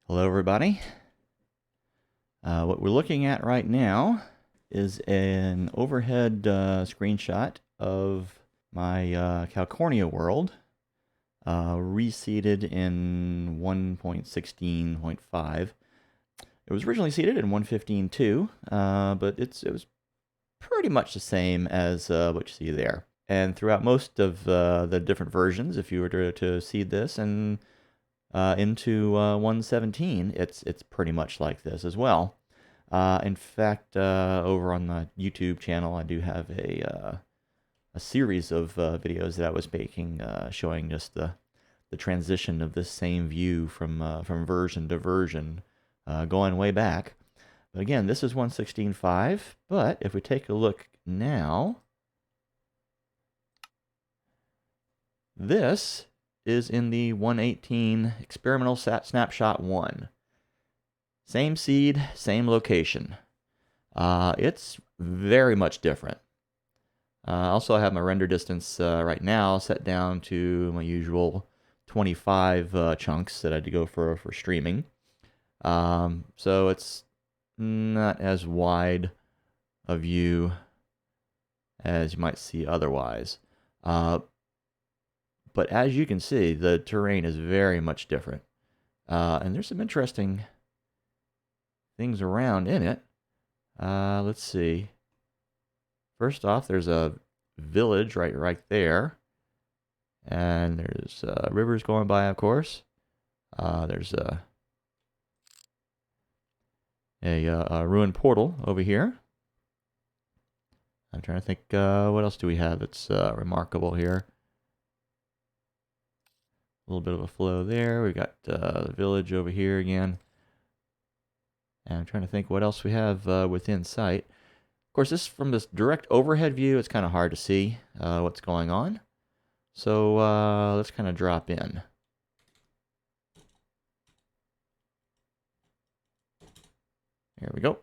Hello everybody. What we're looking at right now is an overhead screenshot of my Cowcornia world, reseeded in 1.16.5. It was originally seeded in 1.15.2, but it was pretty much the same as what you see there. And throughout most of the different versions, if you were to seed this and into 117, it's pretty much like this as well. In fact, over on the YouTube channel, I do have a series of videos that I was making showing just the transition of this same view from version to version, going way back. But again, this is 116.5. But if we take a look now, this is in the 118 Experimental Snapshot 1. Same seed, same location. It's very much different. Also, I have my render distance right now set down to my usual 25 chunks that I had to go for streaming. So it's not as wide a view as you might see otherwise. But as you can see, the terrain is very much different. And there's some interesting things around in it. Let's see. First off, there's a village right there. And there's rivers going by, of course. There's a ruined portal over here. I'm trying to think, what else do we have that's remarkable here? A little bit of a flow there. We got the village over here again. And I'm trying to think what else we have within sight. Of course, from this direct overhead view, it's kind of hard to see what's going on. So let's kind of drop in. There we go.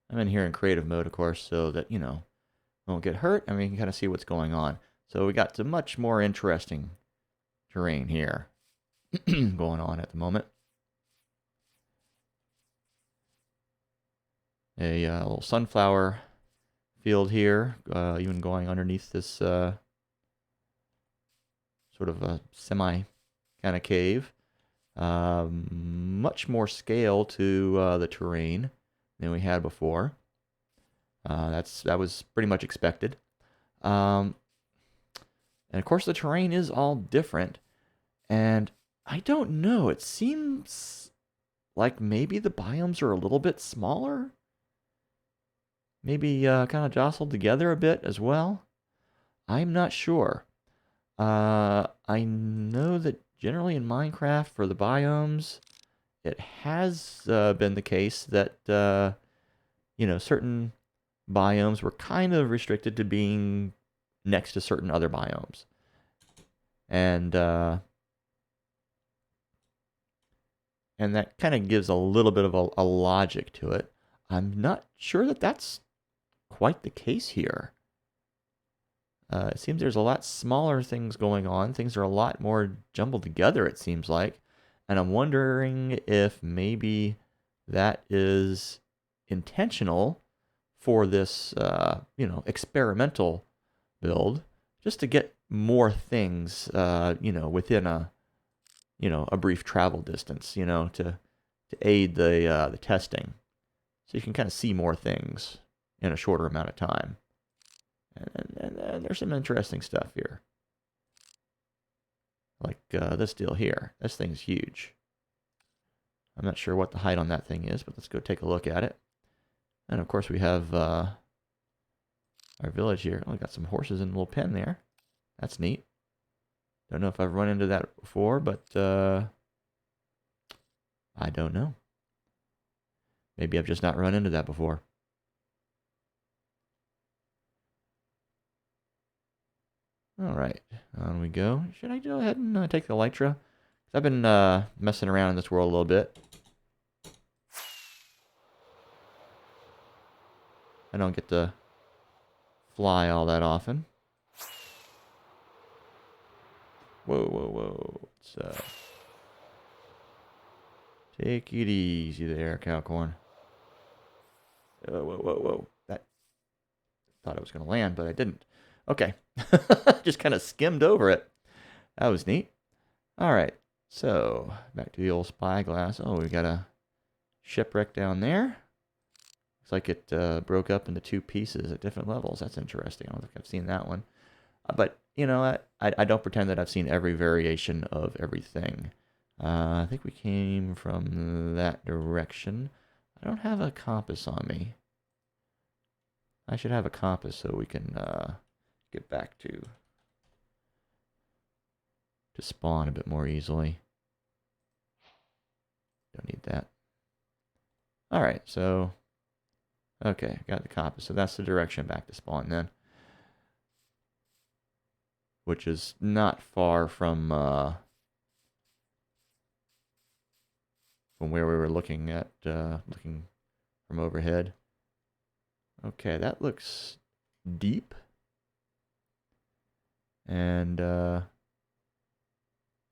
I'm in here in creative mode, of course, so that, won't get hurt, and we can kind of see what's going on. So we got some much more interesting terrain here going on at the moment. A little sunflower field here, even going underneath this sort of a semi kind of cave. Much more scale to the terrain than we had before. That was pretty much expected. And of course, the terrain is all different. And I don't know, it seems like maybe the biomes are a little bit smaller. Maybe kind of jostled together a bit as well. I'm not sure. I know that generally in Minecraft for the biomes, it has been the case that certain biomes were kind of restricted to being next to certain other biomes, and that kind of gives a little bit of a logic to it. I'm not sure that that's quite the case here. It seems there's a lot smaller things going on. Things are a lot more jumbled together, it seems like. And I'm wondering if maybe that is intentional for this, experimental build, just to get more things, within a brief travel distance, to aid the testing. So you can kind of see more things in a shorter amount of time. And there's some interesting stuff here. Like this deal here. This thing's huge. I'm not sure what the height on that thing is, but let's go take a look at it. And of course we have our village here. Oh, we got some horses in a little pen there. That's neat. Don't know if I've run into that before, but I don't know. Maybe I've just not run into that before. All right, on we go. Should I go ahead and take the elytra? I've been messing around in this world a little bit. I don't get to fly all that often. Whoa, whoa, whoa. Let's take it easy there, Cowcorn. Whoa, whoa, whoa, whoa. That thought I was going to land, but I didn't. Okay. Just kind of skimmed over it. That was neat. All right. So, back to the old spyglass. Oh, we got a shipwreck down there. Looks like it broke up into two pieces at different levels. That's interesting. I don't think I've seen that one. But, you know, I don't pretend that I've seen every variation of everything. I think we came from that direction. I don't have a compass on me. I should have a compass so we can get back to spawn a bit more easily. Don't need that. All right, so okay, got the compass. So that's the direction back to spawn then, which is not far from where we were looking at, looking from overhead. Okay, that looks deep. And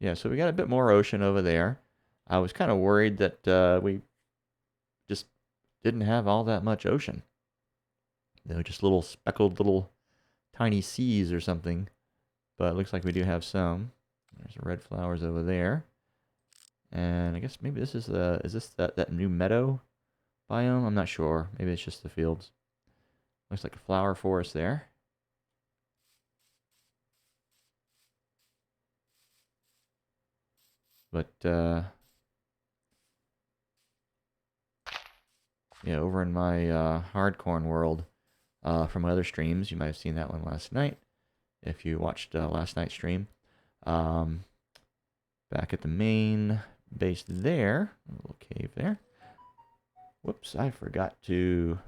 yeah, so we got a bit more ocean over there. I was kind of worried that we just didn't have all that much ocean. You know, just little speckled little tiny seas or something. But it looks like we do have some. There's red flowers over there. And I guess maybe this is that new meadow biome? I'm not sure. Maybe it's just the fields. Looks like a flower forest there. But yeah, over in my hardcorn world, from my other streams, you might have seen that one last night. If you watched last night's stream, back at the main base there, a little cave there. Whoops, I forgot to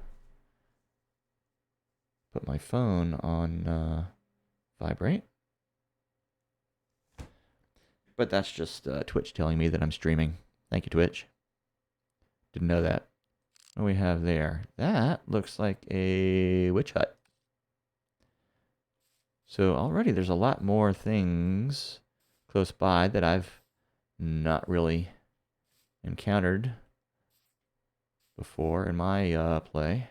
put my phone on vibrate. But that's just Twitch telling me that I'm streaming. Thank you, Twitch. Didn't know that. What do we have there? That looks like a witch hut. So already there's a lot more things close by that I've not really encountered before in my play.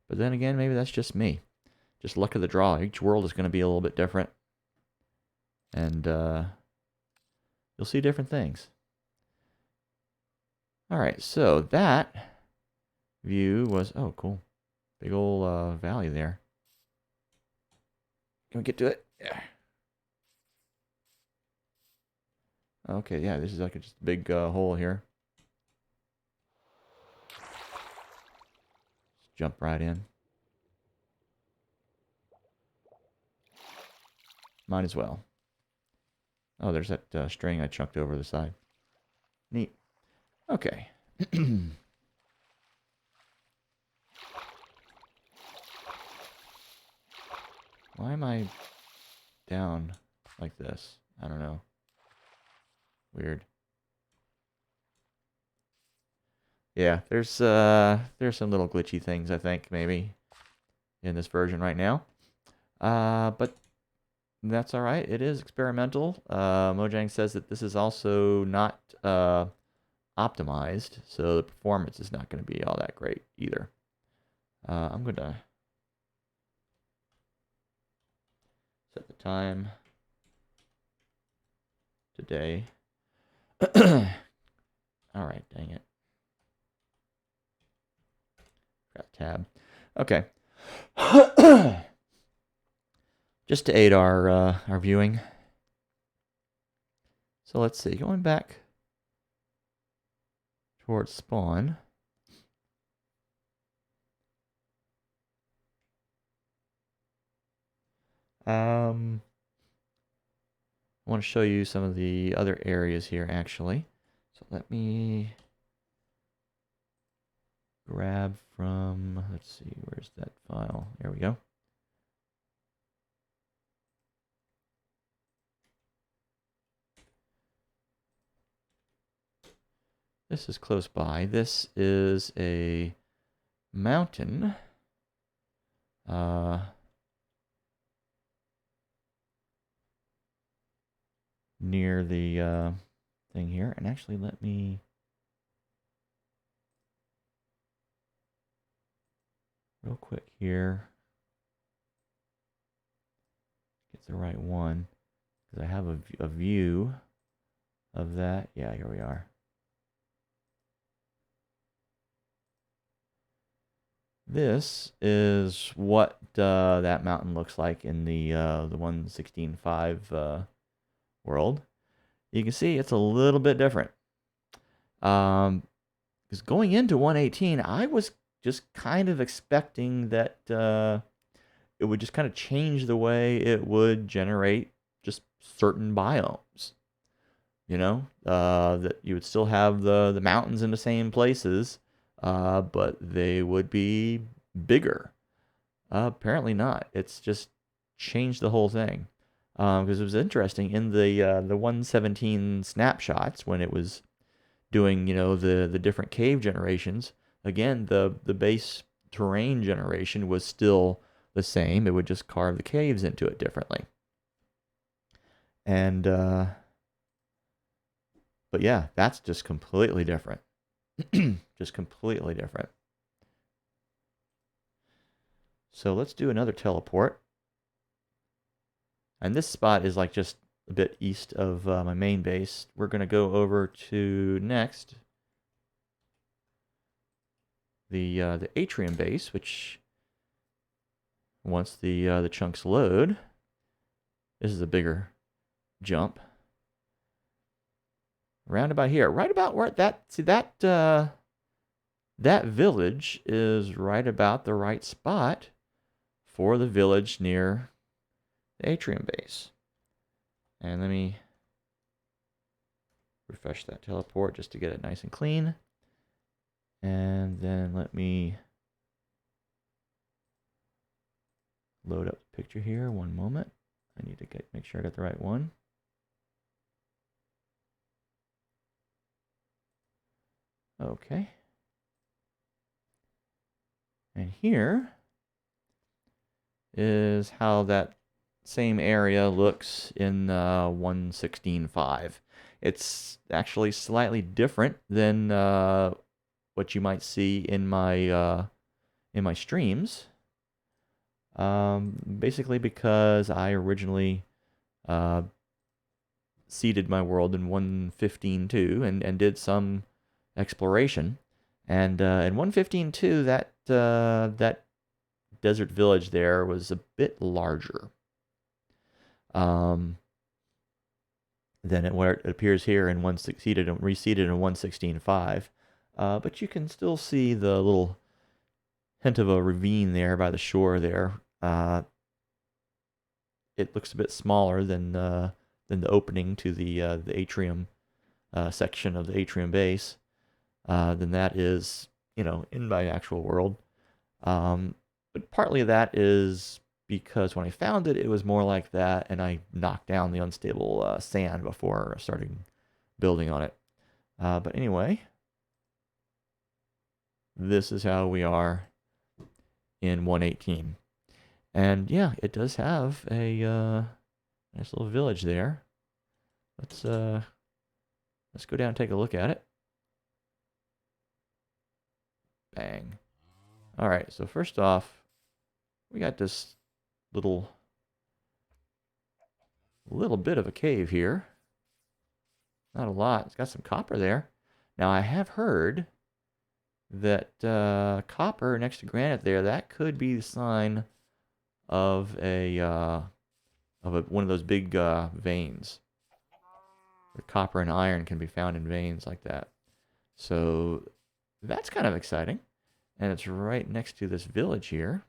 But then again, maybe that's just me. Just luck of the draw. Each world is going to be a little bit different. And you'll see different things. All right, so that view was, oh, cool. Big old valley there. Can we get to it? Yeah. Okay, yeah, this is like just a big hole here. Just jump right in. Might as well. Oh, there's that string I chucked over the side. Neat. Okay. Why am I down like this? I don't know. Weird. Yeah, there's some little glitchy things, I think, maybe in this version right now. But that's all right. It is experimental. Mojang says that this is also not optimized, so the performance is not going to be all that great either. I'm going to set the time today. All right, dang it. Got tab. Okay. Just to aid our viewing. So let's see. Going back towards spawn. I want to show you some of the other areas here, actually. So let me grab from, let's see, where's that file? There we go. This is close by. This is a mountain near the thing here. And actually, let me real quick here get the right one because I have a view of that. Yeah, here we are. This is what that mountain looks like in the 116.5 world. You can see it's a little bit different. Because going into 118, I was just kind of expecting that it would just kind of change the way it would generate just certain biomes. You know, that you would still have the mountains in the same places, but they would be bigger. Apparently not. It's just changed the whole thing. Because it was interesting in the 117 snapshots when it was doing the different cave generations. Again, the base terrain generation was still the same. It would just carve the caves into it differently. And but yeah, that's just completely different. Just completely different. So let's do another teleport. And this spot is like just a bit east of my main base. We're going to go over to next the Atrium Base, which once the chunks load, this is a bigger jump. Round about here, right about where that village is right about the right spot for the village near the Atrium Base. And let me refresh that teleport just to get it nice and clean. And then let me load up the picture here. One moment. I need to make sure I got the right one. Okay. And here is how that same area looks in 116.5. It's actually slightly different than what you might see in my streams. Basically because I originally seeded my world in 115.2 and did some exploration. And in 115.2, that desert village there was a bit larger than where it appears here in reseeded in 116.5. But you can still see the little hint of a ravine there by the shore there. It looks a bit smaller than the opening to the atrium section of the Atrium Base than that is, in my actual world. But partly of that is because when I found it, it was more like that, and I knocked down the unstable sand before starting building on it. But anyway, this is how we are in 118. And yeah, it does have a nice little village there. Let's go down and take a look at it. Bang. All right, so first off, we got this little bit of a cave here. Not a lot. It's got some copper there. Now I have heard that copper next to granite there, that could be the sign of one of those big veins. Where copper and iron can be found in veins like that. So that's kind of exciting. And it's right next to this village here.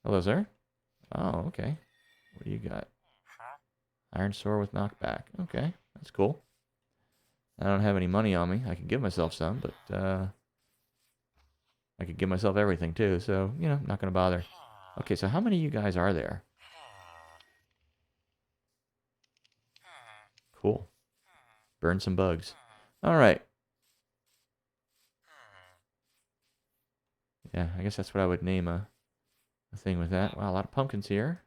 Hello, sir. Oh, okay. What do you got? Iron sword with knockback. Okay, that's cool. I don't have any money on me. I could give myself some, but I could give myself everything too. So, not going to bother. Okay, so how many of you guys are there? Cool. Burn some bugs. All right. Yeah, I guess that's what I would name a thing with that. Wow, a lot of pumpkins here.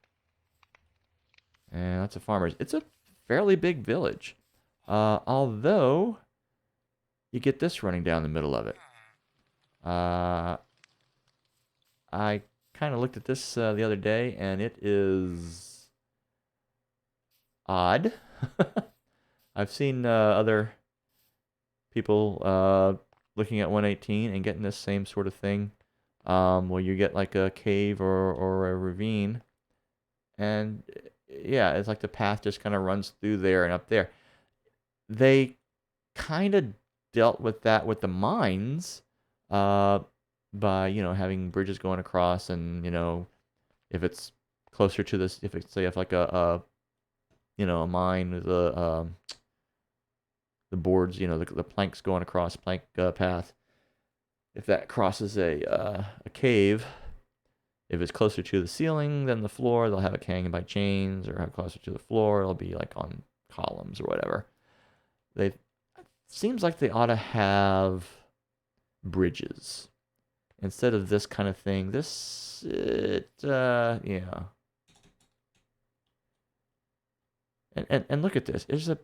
And lots of farmers. It's a fairly big village. Although, you get this running down the middle of it. I kind of looked at this the other day, and it is odd. I've seen other people looking at 118 and getting this same sort of thing, where you get like a cave or a ravine, and yeah, it's like the path just kind of runs through there and up there. They kind of dealt with that with the mines, uh, by having bridges going across, and if it's closer to this, if it's say if like a mine with the boards, the planks going across plank path. If that crosses a cave, if it's closer to the ceiling than the floor, they'll have it hanging by chains, or have closer to the floor, it'll be like on columns or whatever. They seems like they ought to have bridges instead of this kind of thing. Yeah. And look at this. There's a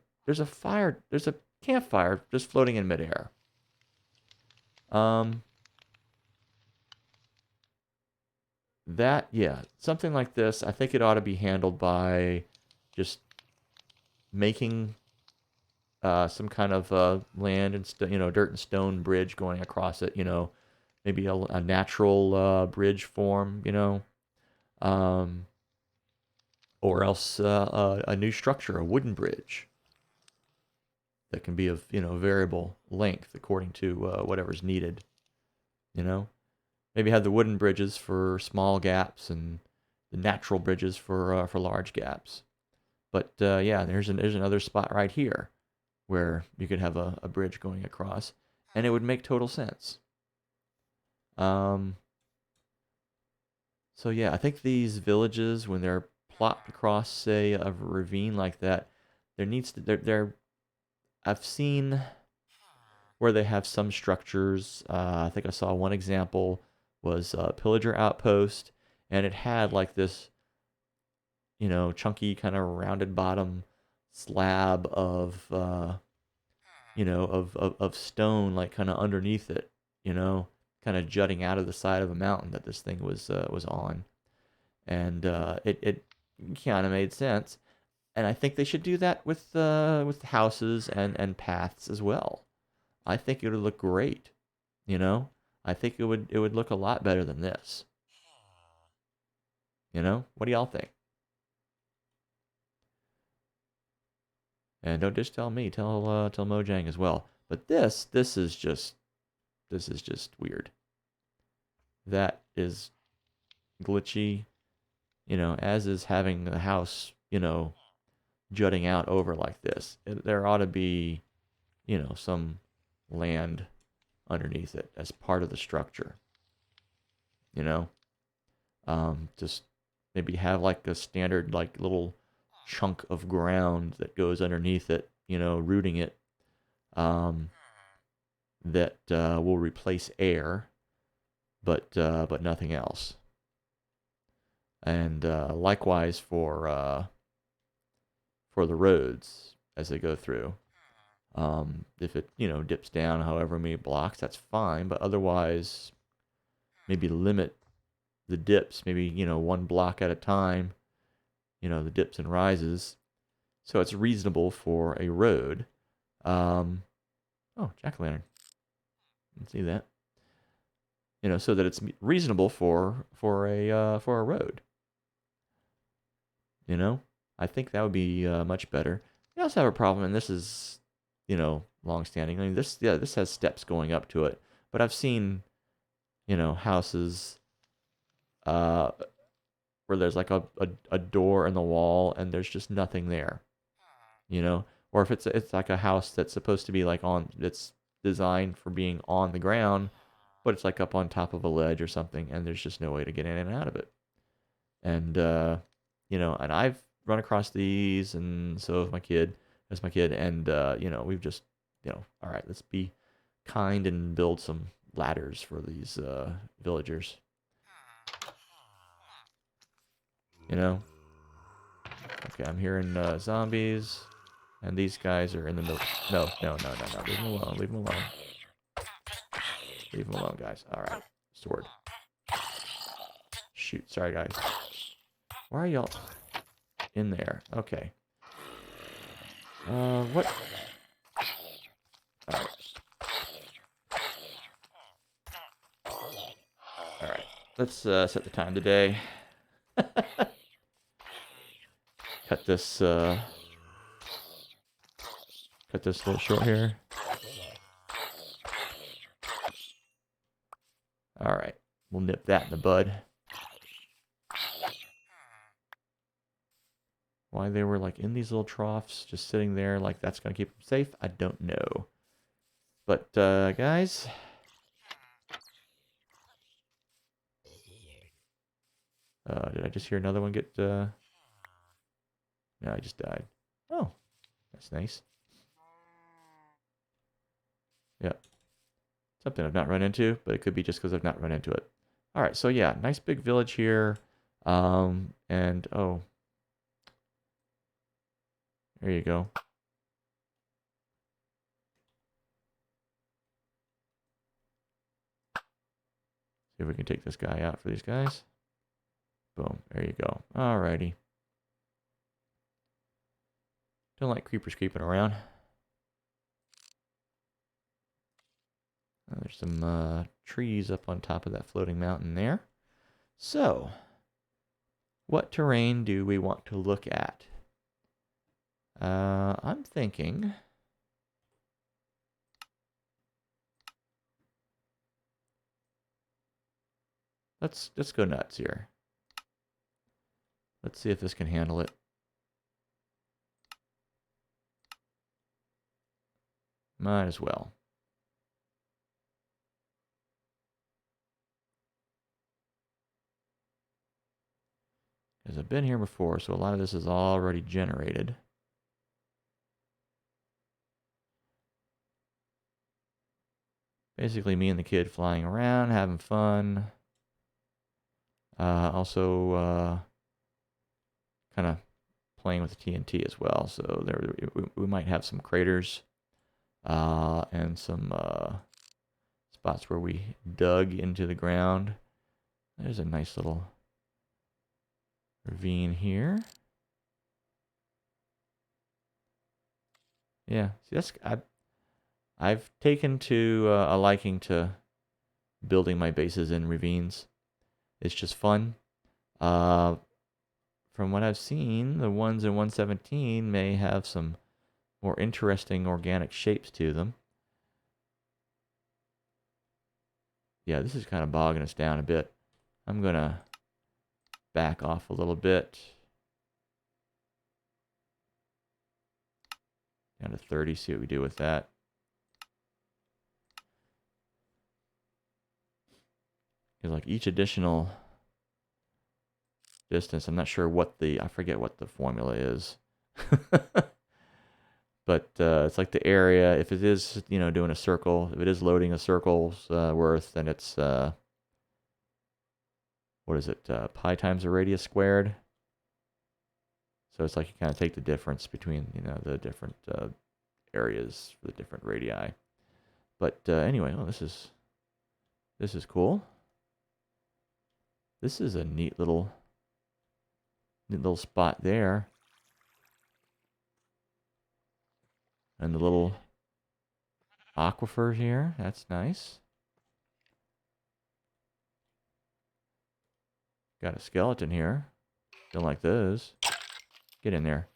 campfire just floating in midair. Yeah, something like this, I think it ought to be handled by just making some kind of land and dirt and stone bridge going across it. Maybe a natural bridge form. Um, or else a new structure, a wooden bridge that can be of variable length according to whatever's needed. Maybe have the wooden bridges for small gaps and the natural bridges for large gaps. But yeah, there's another spot right here where you could have a bridge going across, and it would make total sense. So yeah, I think these villages, when they're plopped across, say, a ravine like that, there needs to there. I've seen where they have some structures. I think I saw one example was a pillager outpost, and it had like this, chunky kind of rounded bottom slab of, of stone, like kind of underneath it, kind of jutting out of the side of a mountain that this thing was on, and it kind of made sense. And I think they should do that with houses and paths as well. I think it would look great. You know, I think it would look a lot better than this. What do y'all think? And don't just tell me, tell Mojang as well. But this is just weird. That is glitchy. As is having the house, jutting out over like this. There ought to be, some land underneath it as part of the structure. You know, just maybe have like a standard like little chunk of ground that goes underneath it, rooting it, um, that will replace air, but nothing else. And likewise for the roads as they go through. If it dips down however many blocks, that's fine. But otherwise, maybe limit the dips. Maybe 1 block at a time. The dips and rises, so it's reasonable for a road. Oh, jack-o'-lantern. You can see that. So that it's reasonable for a road. I think that would be much better. We also have a problem, and this is long-standing. I mean, this has steps going up to it, but I've seen houses where there's like a door in the wall and there's just nothing there. Or if it's like a house that's supposed to be like it's designed for being on the ground, but it's like up on top of a ledge or something, and there's just no way to get in and out of it. And and I've run across these, and so has my kid. And we've just, all right, let's be kind and build some ladders for these villagers. You know? Okay, I'm hearing zombies. And these guys are in the middle. No. Leave them alone. Leave them alone. Leave them alone, guys. Alright. Sword. Shoot. Sorry, guys. Why are y'all in there? Okay. What? Alright. Alright. Let's set the time today. Cut this a little short here. Alright. We'll nip that in the bud. Why they were like in these little troughs, just sitting there like that's going to keep them safe, I don't know. But, guys. Did I just hear another one get, No, I just died. Oh, that's nice. Yep. Something I've not run into, but it could be just because I've not run into it. Alright, so yeah, nice big village here. And, oh. There you go. See if we can take this guy out for these guys. Boom. There you go. Alrighty. Don't like creepers creeping around. There's some trees up on top of that floating mountain there. So, what terrain do we want to look at? I'm thinking... Let's go nuts here. Let's see if this can handle it. Might as well. Because I've been here before, so a lot of this is already generated. Basically me and the kid flying around, having fun. Also, kind of playing with the TNT as well. So there, we might have some craters and some spots where we dug into the ground. There's a nice little ravine here. Yeah, see, that's I've taken to a liking to building my bases in ravines. It's just fun. From what I've seen, the ones in 117 may have some more interesting organic shapes to them. Yeah, this is kind of bogging us down a bit. I'm going to back off a little bit. Down to 30, see what we do with that. Because like each additional distance, I'm not sure what I forget what the formula is. But it's like the area, if it is, doing a circle, if it is loading a circle's worth, then it's, what is it, pi times the radius squared. So it's like you kind of take the difference between, the different areas for the different radii. But anyway, this is cool. This is a neat little spot there. And the little aquifer here, that's nice. Got a skeleton here. Don't like those. Get in there.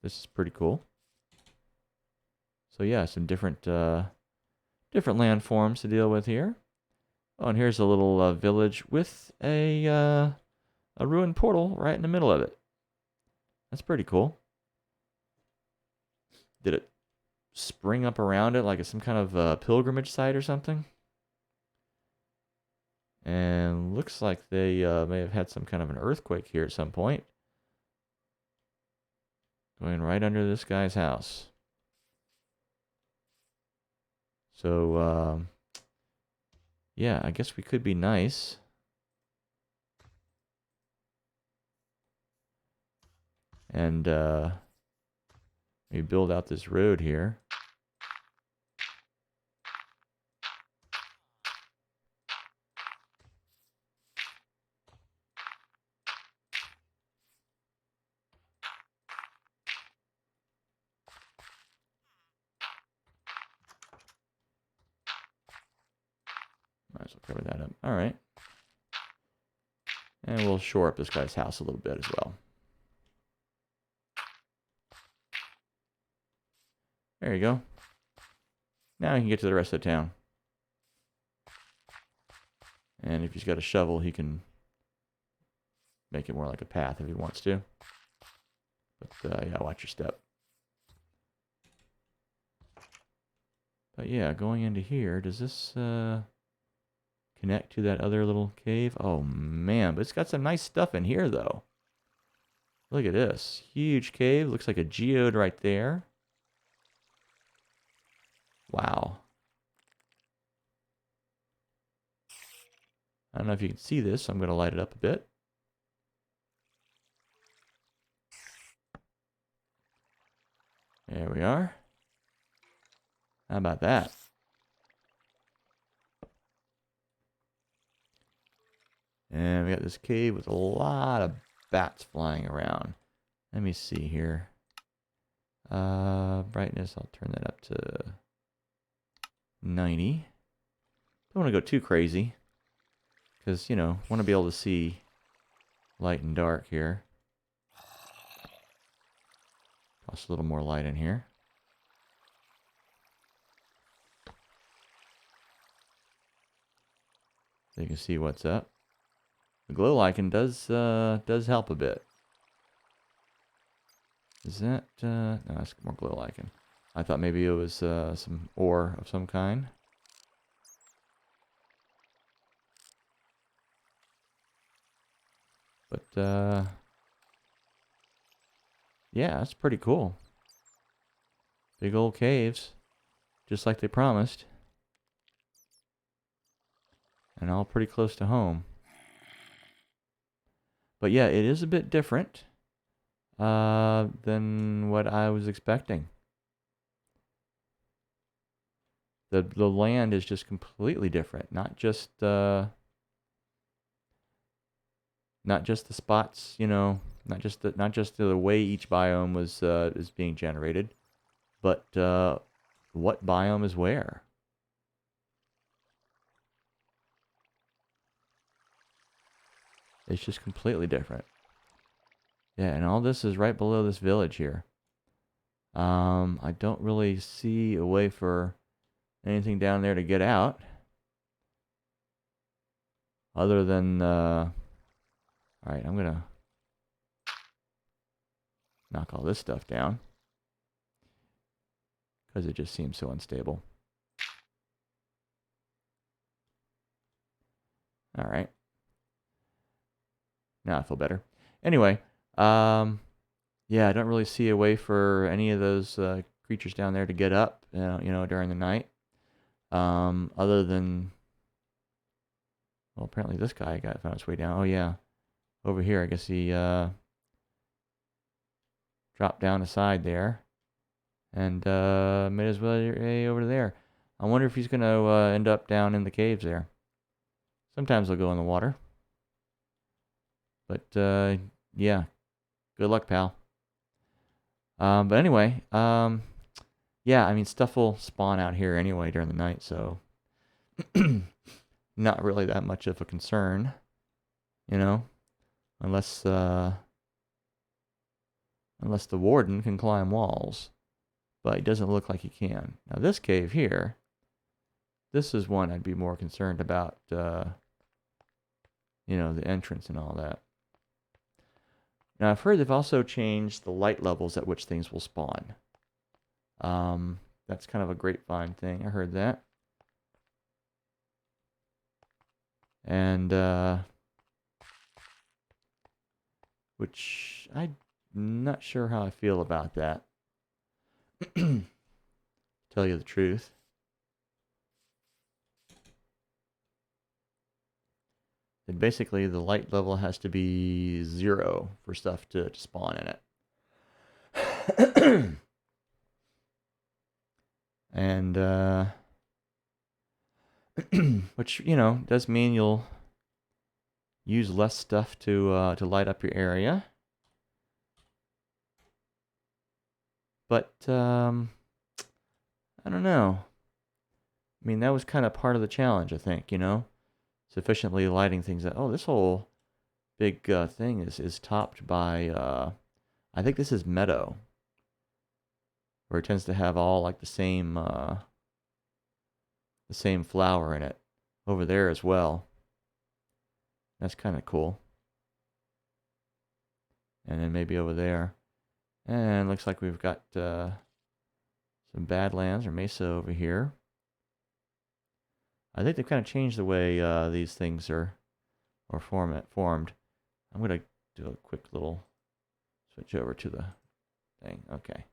This is pretty cool. So yeah, some different landforms to deal with here. Oh, and here's a little village with a ruined portal right in the middle of it. That's pretty cool. Did it spring up around it like it's some kind of pilgrimage site or something? And looks like they may have had some kind of an earthquake here at some point. Going right under this guy's house. So, yeah, I guess we could be nice. And maybe build out this road here. Might as well cover that up. All right. And we'll shore up this guy's house a little bit as well. There you go. Now he can get to the rest of the town. And if he's got a shovel, he can make it more like a path if he wants to. But yeah, watch your step. But yeah, going into here, does this connect to that other little cave? Oh man, but it's got some nice stuff in here though. Look at this. Huge cave. Looks like a geode right there. Wow. I don't know if you can see this, so I'm going to light it up a bit. There we are. How about that? And we got this cave with a lot of bats flying around. Let me see here. Brightness, I'll turn that up to 90. Don't want to go too crazy. Because, you know, want to be able to see light and dark here. Toss a little more light in here. So you can see what's up. The glow lichen does help a bit. Is that no, that's more glow lichen. I thought maybe it was some ore of some kind. But yeah, that's pretty cool. Big old caves, just like they promised. And all pretty close to home. But yeah, it is a bit different than what I was expecting. The land is just completely different. Not just the spots, you know, not just the way each biome was is being generated, but what biome is where. It's just completely different. Yeah, and all this is right below this village here. I don't really see a way for anything down there to get out. Other than, alright, I'm gonna knock all this stuff down. Because it just seems so unstable. Alright. Now I feel better. Anyway, yeah, I don't really see a way for any of those creatures down there to get up, you know, during the night. Other than, well, apparently this guy found his way down. Oh yeah, over here. I guess he dropped down the side there, and made his way over there. I wonder if he's gonna end up down in the caves there. Sometimes they'll go in the water. But yeah, good luck, pal. But anyway, yeah, I mean, stuff will spawn out here anyway during the night, so not really that much of a concern, you know, unless the warden can climb walls, but it doesn't look like he can. Now this cave here, this is one I'd be more concerned about, you know, the entrance and all that. Now, I've heard they've also changed the light levels at which things will spawn. That's kind of a grapevine thing. I heard that. And, which I'm not sure how I feel about that. Tell you the truth. then basically the light level has to be 0 for stuff to spawn in it. And which, you know, does mean you'll use less stuff to light up your area. But I don't know. I mean, that was kind of part of the challenge, I think, you know, sufficiently lighting things up. Oh, this whole big thing is topped by I think this is meadow, where it tends to have all like the same flower in it over there as well. That's kind of cool. And then maybe over there. And looks like we've got some badlands or mesa over here. I think they've kind of changed the way these things are formed. I'm going to do a quick little switch over to the thing. Okay.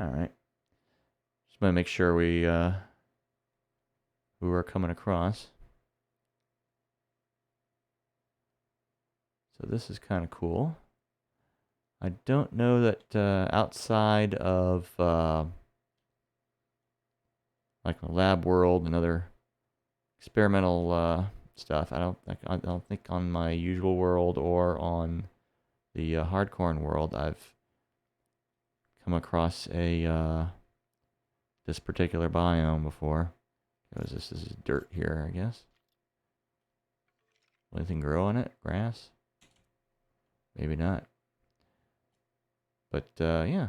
All right. Just want to make sure we who we're coming across. So this is kind of cool. I don't know that outside of like the lab world and other experimental stuff, I don't think on my usual world or on the hardcore world I've come across a this particular biome before. Because this is dirt here, I guess. Will anything grow on it? Grass? Maybe not. But yeah,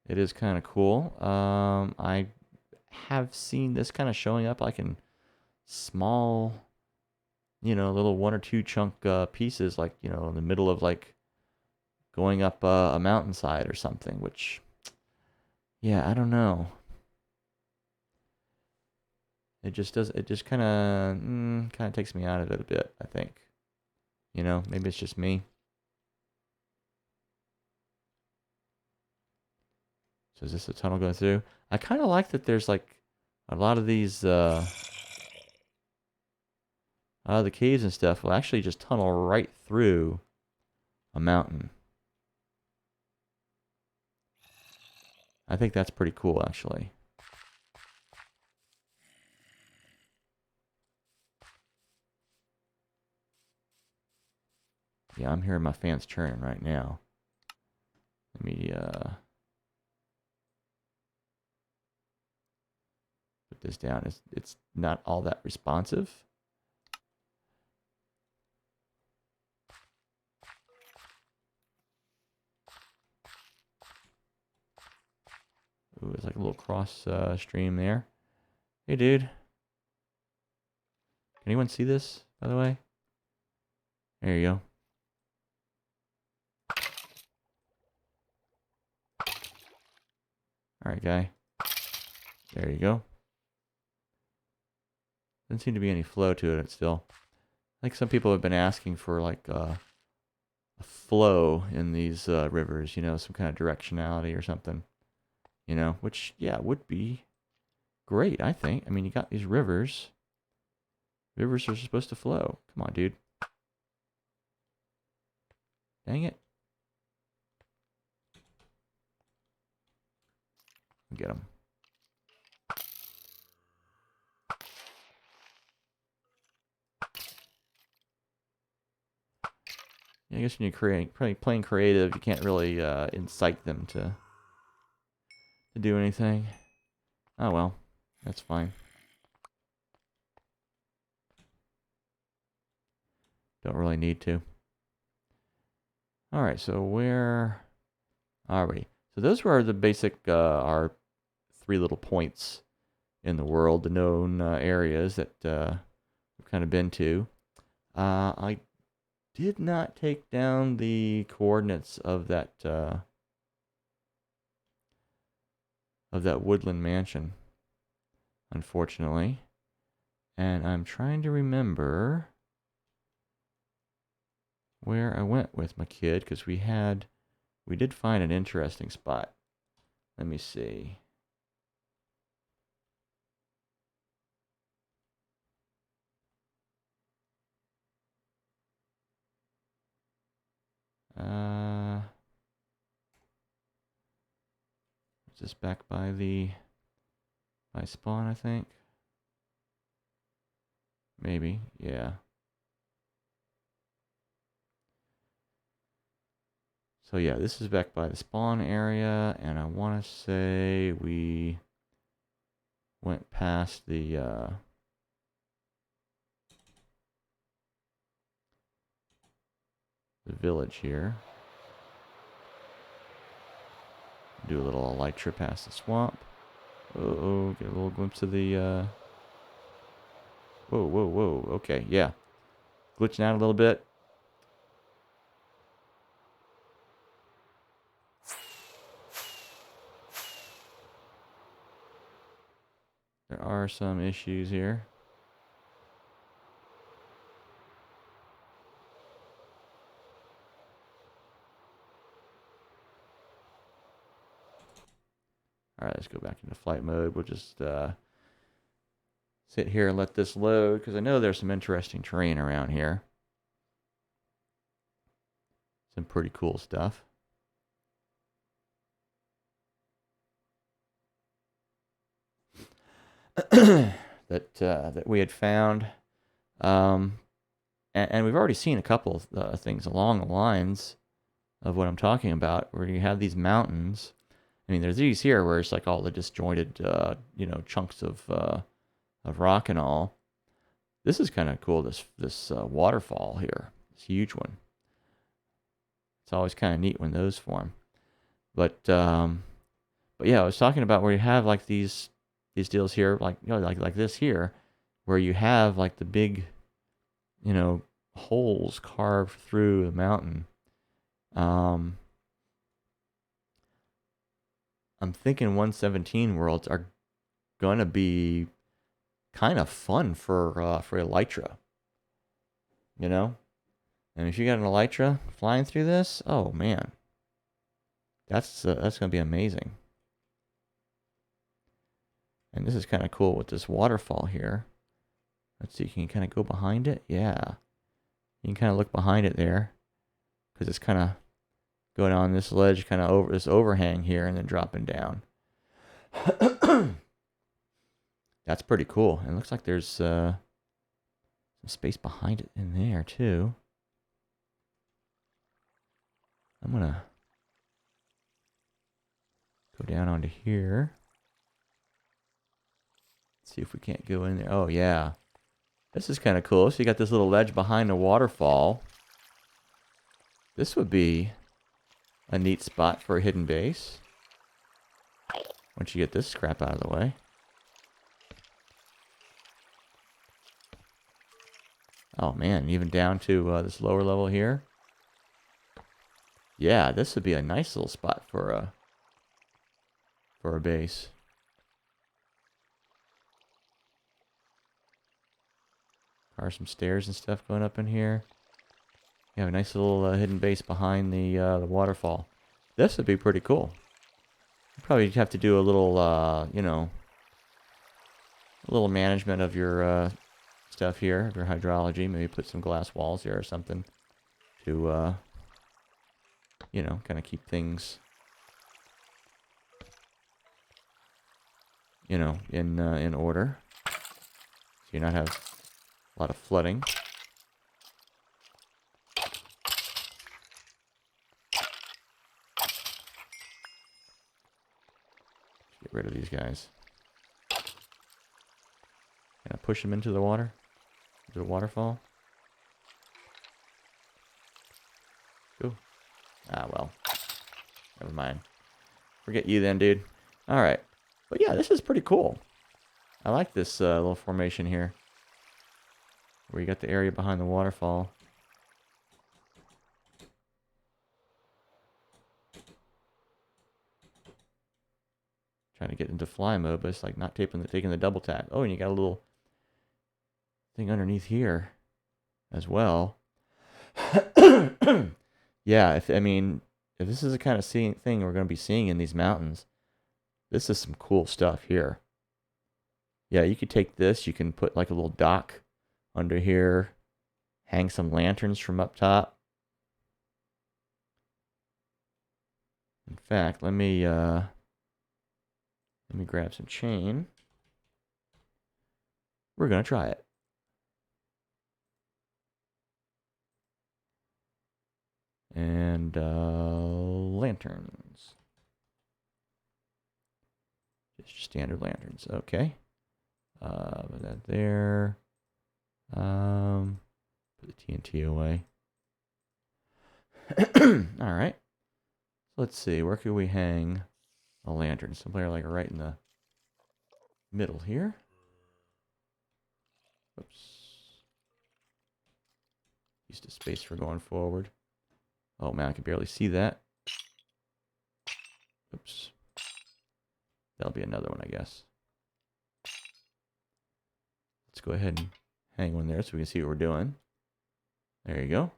it is kind of cool. I have seen this kind of showing up like in small, you know, little 1 or 2 chunk pieces, like, you know, in the middle of like going up a mountainside or something, which, yeah, I don't know. It just does. It just kind of takes me out of it a bit, I think. You know, maybe it's just me. So is this a tunnel going through? I kind of like that there's like a lot of these, the caves and stuff will actually just tunnel right through a mountain. I think that's pretty cool, actually. Yeah, I'm hearing my fans churning right now. Let me put this down. It's not all that responsive. Ooh, it's like a little cross stream there. Hey, dude. Can anyone see this, by the way? There you go. All right, guy. There you go. Doesn't seem to be any flow to it still. I think some people have been asking for like a flow in these rivers, you know, some kind of directionality or something, you know, which, yeah, would be great, I think. I mean, you got these rivers. Rivers are supposed to flow. Come on, dude. Dang it. Get them. Yeah, I guess when you're playing creative, you can't really incite them to do anything. Oh well, that's fine. Don't really need to. All right, so where are we? So those were the basic, our 3 little points in the world, the known areas that we've kind of been to. I did not take down the coordinates of that woodland mansion, unfortunately. And I'm trying to remember where I went with my kid, because we did find an interesting spot. Let me see. Is this back by spawn, I think? Maybe, yeah. So yeah, this is back by the spawn area, and I want to say we went past the village here. Do a little elytra past the swamp. Uh-oh, get a little glimpse of the whoa, whoa, whoa. Okay, yeah. Glitching out a little bit. There are some issues here. Alright, let's go back into flight mode. We'll just sit here and let this load, because I know there's some interesting terrain around here. Some pretty cool stuff. that we had found. And we've already seen a couple of things along the lines of what I'm talking about, where you have these mountains. I mean, there's these here where it's like all the disjointed, chunks of rock and all. This is kind of cool. This waterfall here, this huge one. It's always kind of neat when those form. But yeah, I was talking about where you have like these deals here, like like this here, where you have like the big, holes carved through the mountain. I'm thinking 117 worlds are gonna be kind of fun for elytra. And if you got an elytra flying through this, oh man, that's gonna be amazing. And this is kind of cool with this waterfall here. Let's see, can you kind of go behind it? Yeah. You can kind of look behind it there, because it's kind of going on this ledge, kind of over this overhang here, and then dropping down. That's pretty cool. And it looks like there's some space behind it in there too. I'm gonna go down onto here. See if we can't go in there. Oh yeah, this is kind of cool. So you got this little ledge behind the waterfall. This would be a neat spot for a hidden base, once you get this crap out of the way. Oh man, even down to this lower level here. Yeah, this would be a nice little spot for a base. Are some stairs and stuff going up in here. You have a nice little hidden base behind the waterfall. This would be pretty cool. You probably have to do a little, a little management of your stuff here, of your hydrology. Maybe put some glass walls here or something to, kind of keep things, in order. So you not have a lot of flooding. Get rid of these guys. Can I push them into the water? Into the waterfall? Ooh. Ah, well. Never mind. Forget you then, dude. Alright. But yeah, this is pretty cool. I like this little formation here, where you got the area behind the waterfall. Trying to get into fly mode, but it's like not taking the double tap. Oh, and you got a little thing underneath here as well. Yeah, if this is the kind of thing we're going to be seeing in these mountains, this is some cool stuff here. Yeah, you could take this, you can put like a little dock under here, hang some lanterns from up top. fact, let me grab some chain. We're gonna try it. And lanterns. Just standard lanterns. Okay. Put that there. Put the TNT away. All right. Let's see. Where could we hang a lantern? Somewhere like right in the middle here. Oops. Used to space for going forward. Oh man, I can barely see that. Oops. That'll be another one, I guess. Let's go ahead and hang one there so we can see what we're doing. There you go.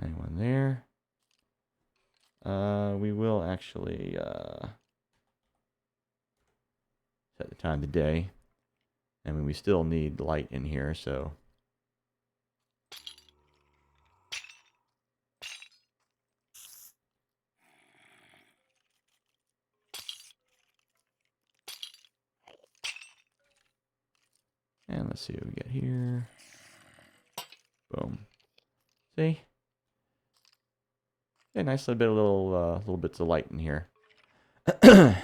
Hang one there. We will actually set the time of day. I mean, we still need light in here, so. And let's see what we get here. Boom. See? Yeah, nice little bit of little bits of light in here. I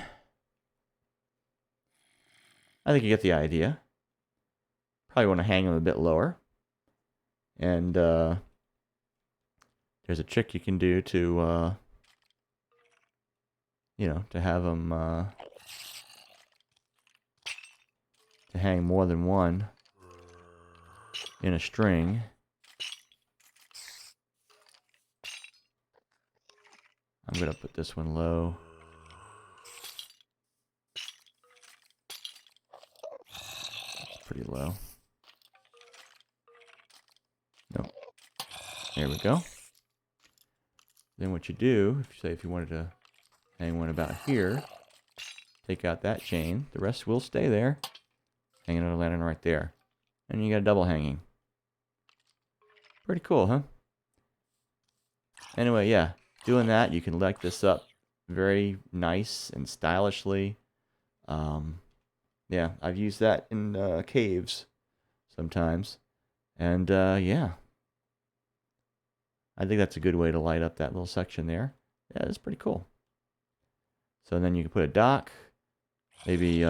think you get the idea. Probably want to hang them a bit lower. And there's a trick you can do to, you know, to have them to hang more than one in a string. I'm going to put this one low. It's pretty low. Nope. There we go. Then what you do, if you wanted to hang one about here, take out that chain. The rest will stay there. Hang another lantern right there. And you got a double hanging. Pretty cool, huh? Anyway, yeah. Doing that, you can light this up very nice and stylishly. Yeah, I've used that in caves sometimes. And yeah. I think that's a good way to light up that little section there. Yeah, that's pretty cool. So then you can put a dock. Maybe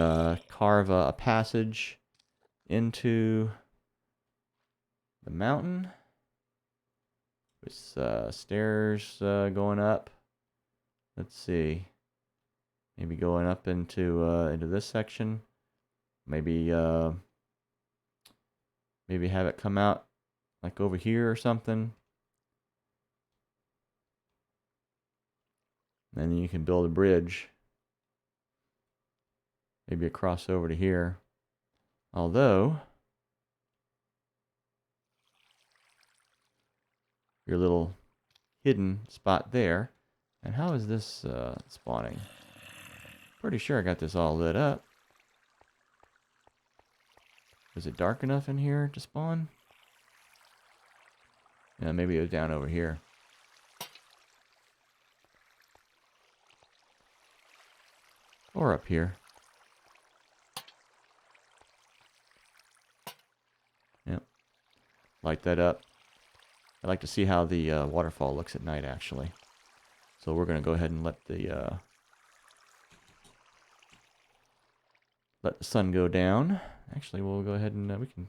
carve a passage into the mountain. With stairs going up. Let's see. Maybe going up into this section. Maybe maybe have it come out like over here or something. Then you can build a bridge. Maybe a crossover to here. Although your little hidden spot there. And how is this spawning? Pretty sure I got this all lit up. Is it dark enough in here to spawn? Yeah, maybe it was down over here. Or up here. Yep. Light that up. I'd like to see how the waterfall looks at night, actually. So we're going to go ahead and let the sun go down. Actually, we'll go ahead and we can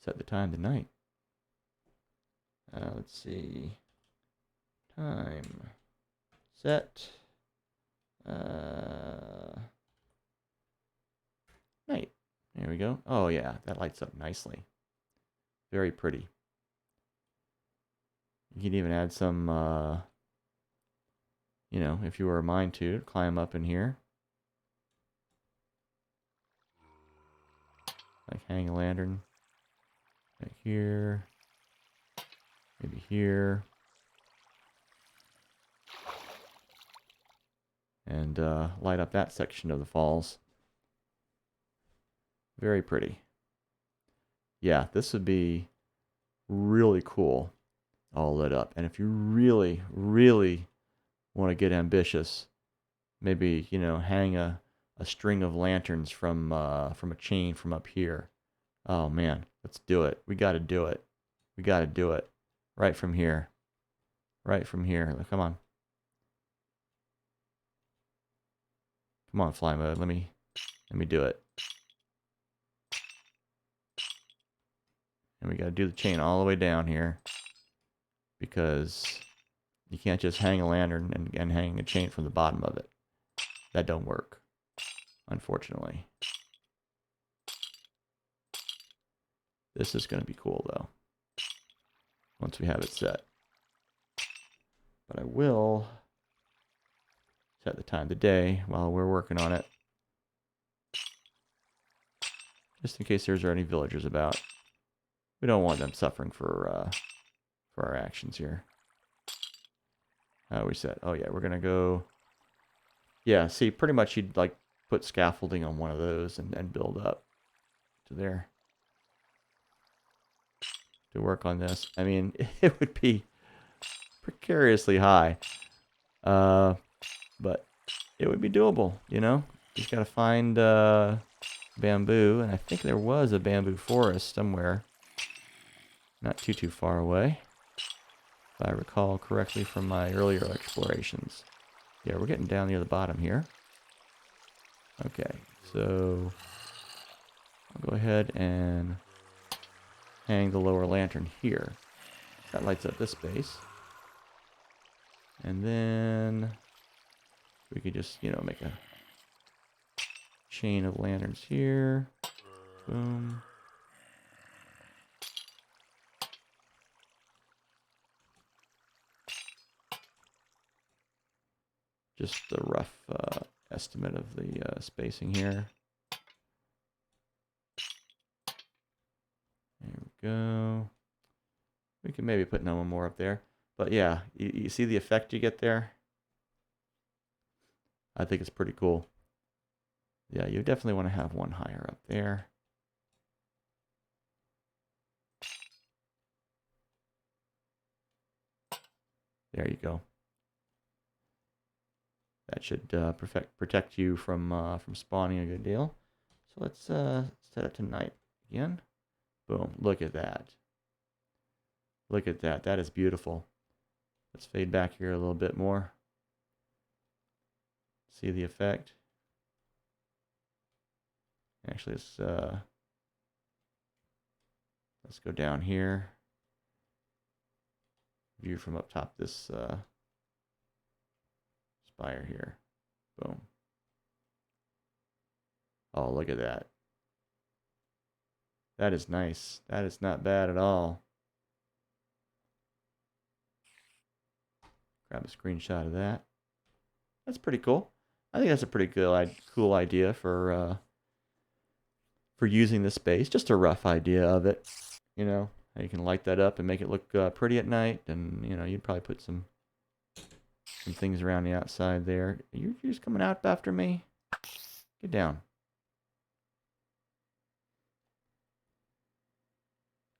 set the time to night. Let's see. Time. Set. Night. There we go. Oh yeah, that lights up nicely. Very pretty. You can even add some, you know, if you were a mind to, climb up in here. Like hang a lantern. Right here. Maybe here. And light up that section of the falls. Very pretty. Yeah, this would be really cool. all lit up. And if you really, really want to get ambitious, maybe, you know, hang a string of lanterns from a chain from up here. Oh man, let's do it. We got to do it. We got to do it. Right from here. Right from here. Come on. Come on, fly mode. Let me do it. And we got to do the chain all the way down here, because you can't just hang a lantern and hang a chain from the bottom of it. That don't work, unfortunately. This is going to be cool, though, once we have it set. But I will set the time of the day while we're working on it, just in case there's any villagers about. We don't want them suffering for our actions here. We said, oh yeah, we're gonna go. Yeah, see, pretty much you'd like put scaffolding on one of those and build up to there to work on this. I mean, it would be precariously high, but it would be doable. You know, you just gotta find bamboo, and I think there was a bamboo forest somewhere, not too far away, if I recall correctly from my earlier explorations. Yeah, we're getting down near the bottom here. Okay, so I'll go ahead and hang the lower lantern here. That lights up this space. And then we could just, you know, make a chain of lanterns here. Boom. Just a rough estimate of the spacing here. There we go. We can maybe put no more up there. But yeah, you see the effect you get there? I think it's pretty cool. Yeah, you definitely want to have one higher up there. There you go. That should protect you from spawning a good deal. So let's set it to night again. Boom! Look at that. Look at that. That is beautiful. Let's fade back here a little bit more. See the effect. Actually, let's go down here. View from up top this spire here. Boom. Oh, look at that. That is nice. That is not bad at all. Grab a screenshot of that. That's pretty cool. I think that's a pretty cool idea for using this space. Just a rough idea of it. You know, how you can light that up and make it look pretty at night. And, you know, you'd probably put some things around the outside there. You're just coming out after me? Get down.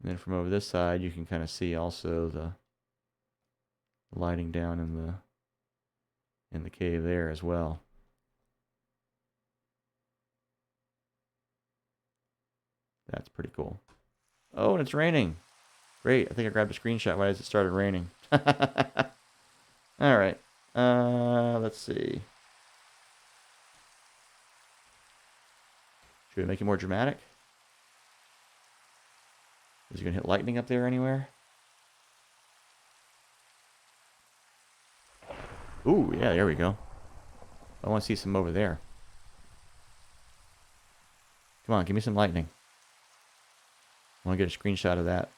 And then from over this side, you can kind of see also the lighting down in the cave there as well. That's pretty cool. Oh, and it's raining. Great. I think I grabbed a screenshot right as it started raining. All right. Let's see. Should we make it more dramatic? Is it going to hit lightning up there anywhere? Ooh, yeah, there we go. I want to see some over there. Come on, give me some lightning. I want to get a screenshot of that.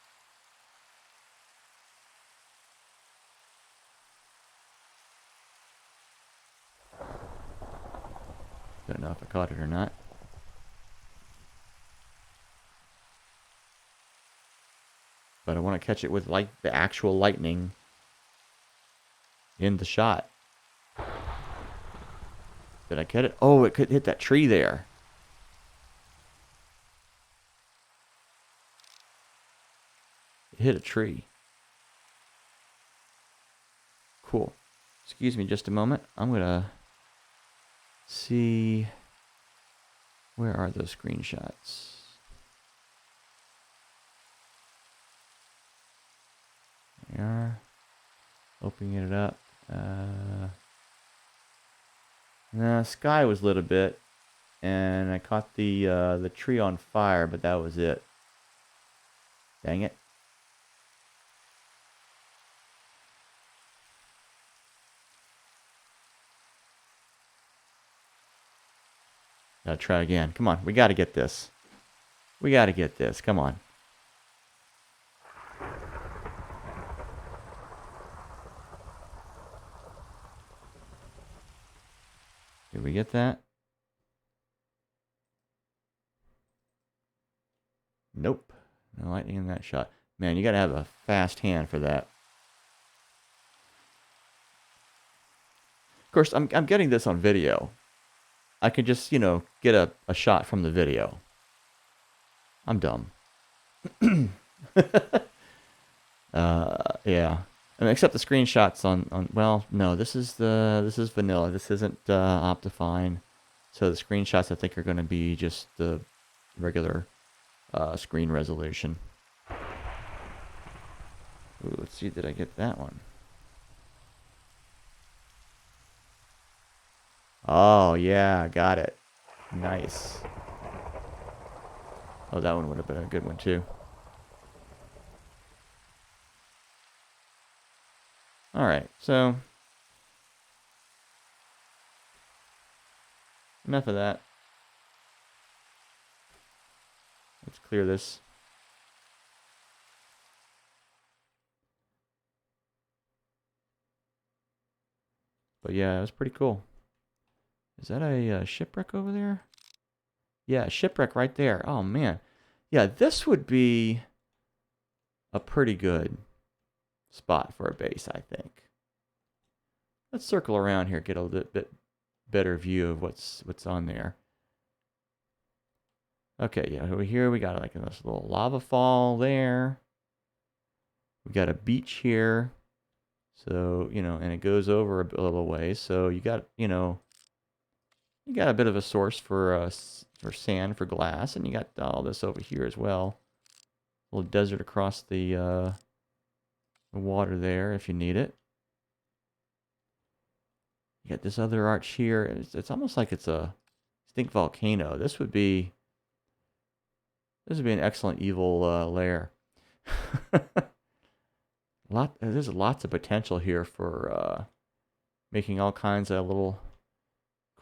Don't know if I caught it or not. But I want to catch it with like the actual lightning in the shot. Did I get it? Oh, it could hit that tree there. It hit a tree. Cool. Excuse me just a moment. I'm going to see... Where are those screenshots? There we are. Opening it up. The sky was lit a bit, and I caught the tree on fire, but that was it. Dang it. Gotta try again. Come on, we gotta get this. We gotta get this. Come on. Did we get that? Nope. No lightning in that shot. Man, you gotta have a fast hand for that. Of course, I'm getting this on video. I could just, you know, get a shot from the video. I'm dumb. Yeah. I mean, except the screenshots on well, no, this is vanilla. This isn't Optifine. So the screenshots I think are going to be just the regular screen resolution. Ooh, let's see, did I get that one? Oh, yeah, got it. Nice. Oh, that one would have been a good one too. Alright, so enough of that. Let's clear this. But yeah, it was pretty cool. Is that a shipwreck over there? Yeah, shipwreck right there. Oh, man. Yeah, this would be a pretty good spot for a base, I think. Let's circle around here, get a little bit better view of what's on there. Okay, yeah, over here we got like this little lava fall there. We got a beach here. So, you know, and it goes over a little way. So you got, you know, you got a bit of a source for sand, for glass, and you got all this over here as well. A little desert across the water there if you need it. You got this other arch here. It's almost like it's a stink volcano. This would be an excellent evil lair. There's lots of potential here for making all kinds of little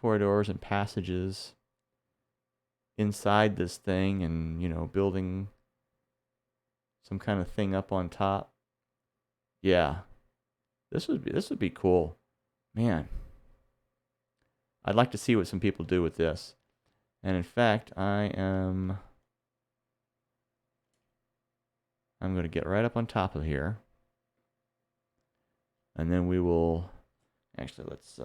corridors and passages inside this thing, and you know, building some kind of thing up on top. Yeah, this would be cool, man. I'd like to see what some people do with this, and in fact, I'm going to get right up on top of here, and then we will actually let's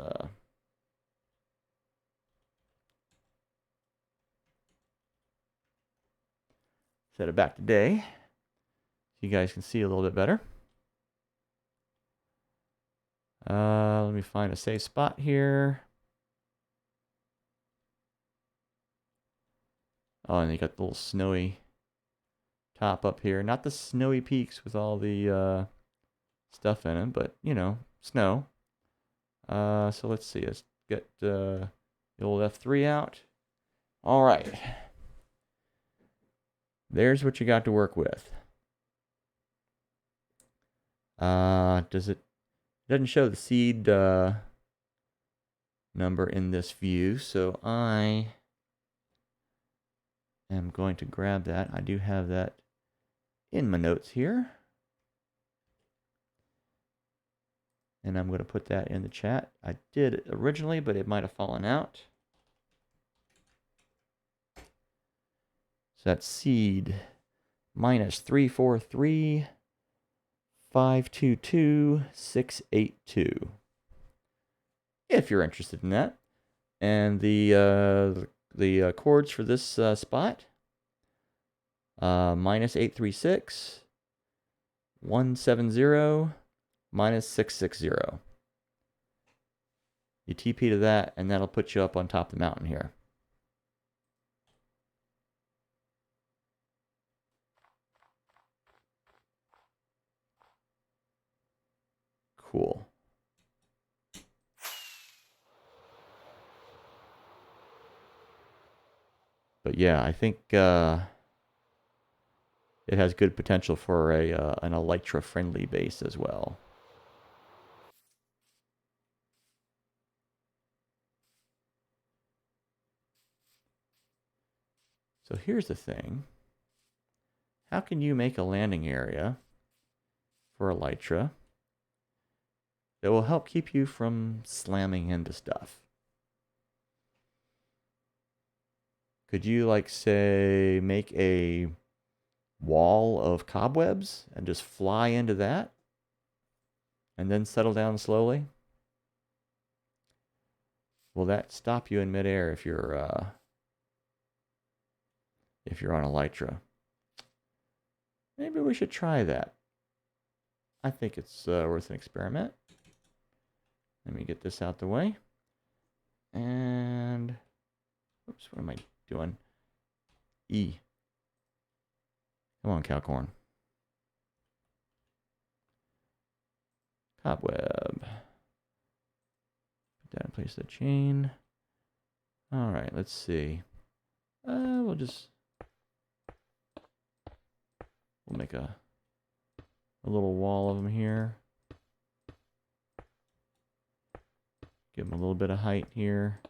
set it back today so you guys can see a little bit better. Let me find a safe spot here. Oh, and you got the little snowy top up here. Not the snowy peaks with all the stuff in them, but, you know, snow. So let's see. Let's get the old F3 out. All right. There's what you got to work with. Doesn't show the seed number in this view, so I am going to grab that. I do have that in my notes here. And I'm going to put that in the chat. I did originally, but it might have fallen out. So that's seed minus 343,522,682. If you're interested in that. And the chords for this spot, minus 836, 170, minus 660. You TP to that, and that'll put you up on top of the mountain here. Cool. But yeah, I think it has good potential for an elytra-friendly base as well. So here's the thing. How can you make a landing area for elytra that will help keep you from slamming into stuff? Could you, like, say, make a wall of cobwebs and just fly into that and then settle down slowly? Will that stop you in midair if you're on elytra? Maybe we should try that. I think it's worth an experiment. Let me get this out the way. And, oops, what am I doing? E. Come on, Cowcorn. Cobweb. Put that in place of the chain. All right, let's see. We'll make a little wall of them here. Give them a little bit of height here,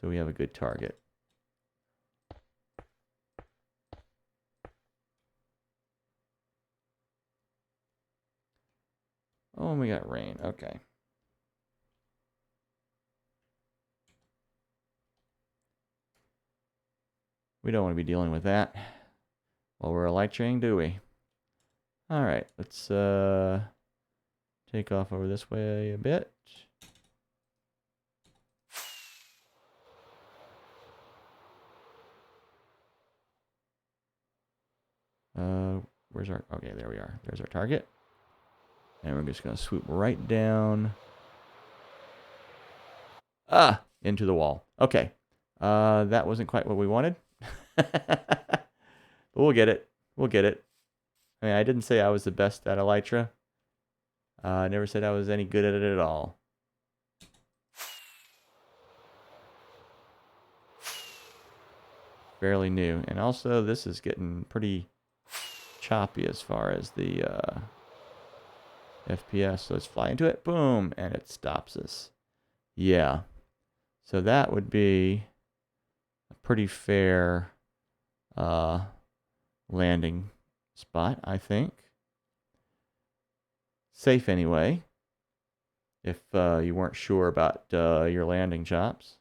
so we have a good target. Oh, and we got rain. Okay. We don't want to be dealing with that while we're elytraing, do we? All right, let's take off over this way a bit. Where's our, okay, there we are. There's our target. And we're just going to swoop right down. Into the wall. Okay. That wasn't quite what we wanted. But we'll get it. We'll get it. I mean, I didn't say I was the best at elytra. I never said I was any good at it at all. Fairly new. And also, this is getting pretty choppy as far as the FPS. So let's fly into it. Boom. And it stops us. Yeah. So that would be a pretty fair landing spot, I think. Safe anyway, if you weren't sure about your landing chops.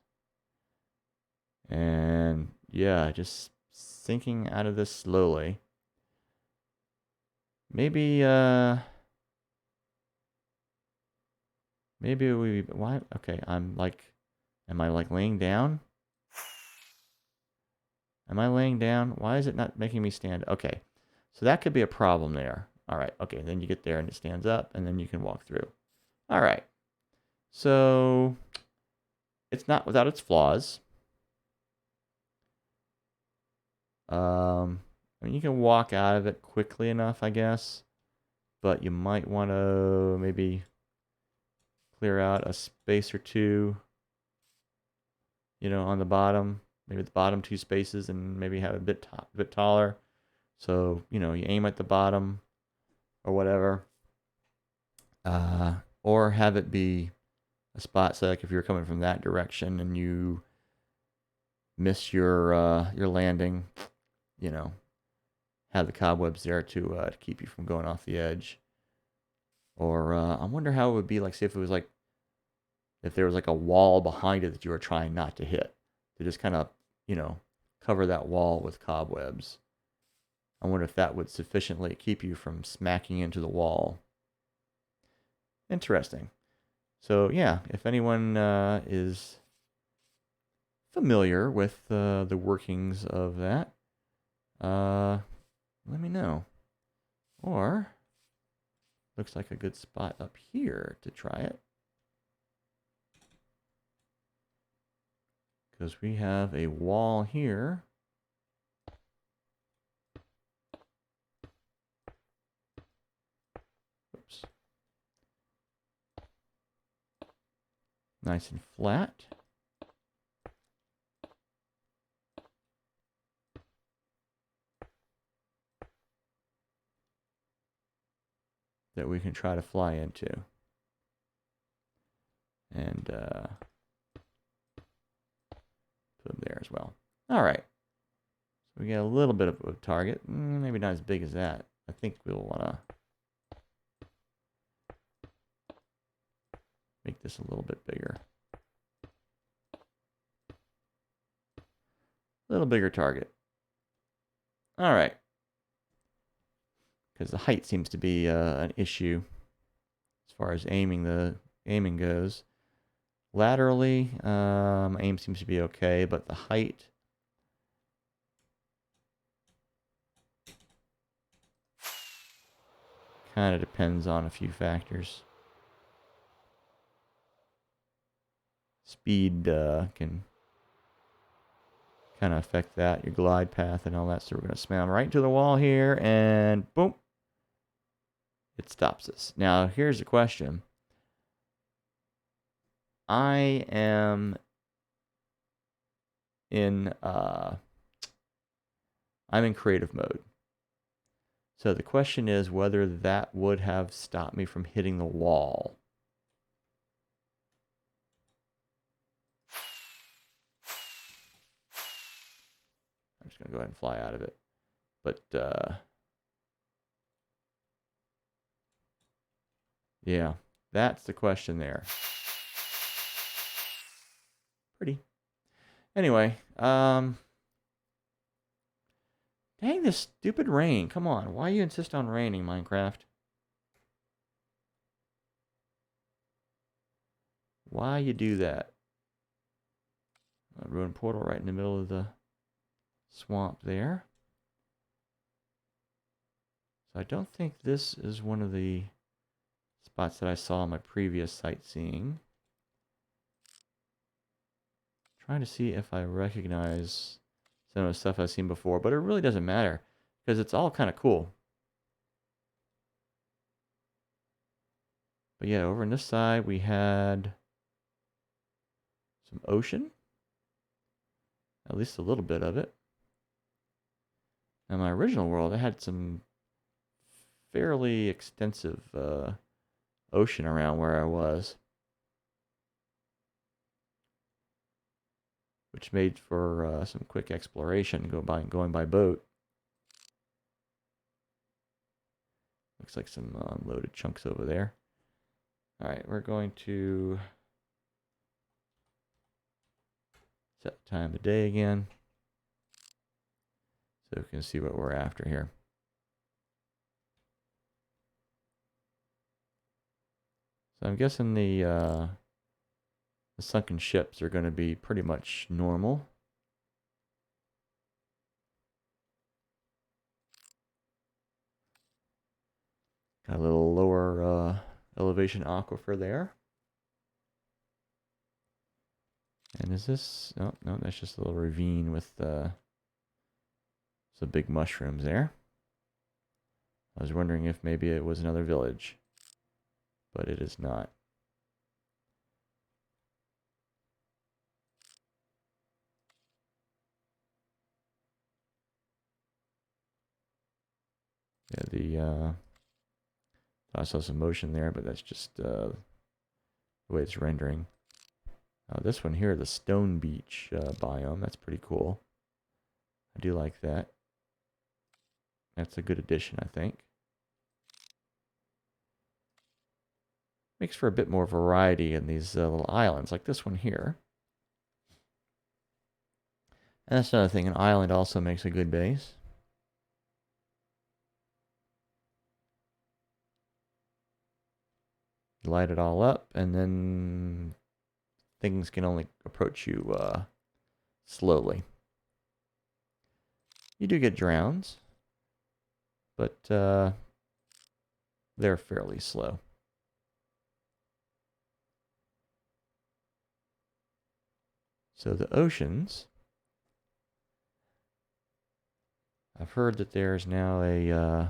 And yeah, just sinking out of this slowly. Maybe why? Okay, am I like laying down? Am I laying down? Why is it not making me stand? Okay, so that could be a problem there. All right, okay, then you get there and it stands up, and then you can walk through. All right, so it's not without its flaws. I mean, you can walk out of it quickly enough, I guess, but you might want to maybe clear out a space or two, you know, on the bottom, maybe the bottom two spaces, and maybe have a bit taller. So, you know, you aim at the bottom or whatever, or have it be a spot. So, like if you're coming from that direction and you miss your landing, you know, have the cobwebs there to keep you from going off the edge. Or I wonder how it would be like, say, if it was like, if there was like a wall behind it that you were trying not to hit, to just kind of, you know, cover that wall with cobwebs. I wonder if that would sufficiently keep you from smacking into the wall. Interesting. So yeah, if anyone is familiar with the workings of that, let me know. Or looks like a good spot up here to try it. because we have a wall here. Oops. Nice and flat. That we can try to fly into. And put them there as well. All right. So we get a little bit of a target. Maybe not as big as that. I think we'll want to make this a little bit bigger. A little bigger target. All right. Because the height seems to be an issue as far as aiming goes. Laterally, aim seems to be okay, but the height kind of depends on a few factors. Speed can kind of affect that, your glide path and all that. So we're going to slam right into the wall here, and boom, it stops us. Now, here's the question. I am in I'm in creative mode. So the question is whether that would have stopped me from hitting the wall. I'm just going to go ahead and fly out of it. But yeah, that's the question there. Pretty. Anyway, dang this stupid rain. Come on, why you insist on raining, Minecraft? Why you do that? A ruined portal right in the middle of the swamp there. So I don't think this is one of the spots that I saw in my previous sightseeing. Trying to see if I recognize some of the stuff I've seen before, but it really doesn't matter because it's all kind of cool. But yeah, over on this side we had some ocean, at least a little bit of it. In my original world, I had some fairly extensive ocean around where I was, which made for some quick exploration going by boat. Looks like some unloaded chunks over there. All right, we're going to set the time of day again so we can see what we're after here. So I'm guessing the sunken ships are going to be pretty much normal. Got a little lower elevation aquifer there. And is this... Oh, no, that's just a little ravine with some big mushrooms there. I was wondering if maybe it was another village, but it is not. Yeah, I saw some motion there, but that's just the way it's rendering. This one here, the Stone Beach biome, that's pretty cool. I do like that. That's a good addition, I think. Makes for a bit more variety in these little islands, like this one here. And that's another thing, an island also makes a good base. Light it all up, and then things can only approach you slowly. You do get drowns, but they're fairly slow. So the oceans, I've heard that there's now a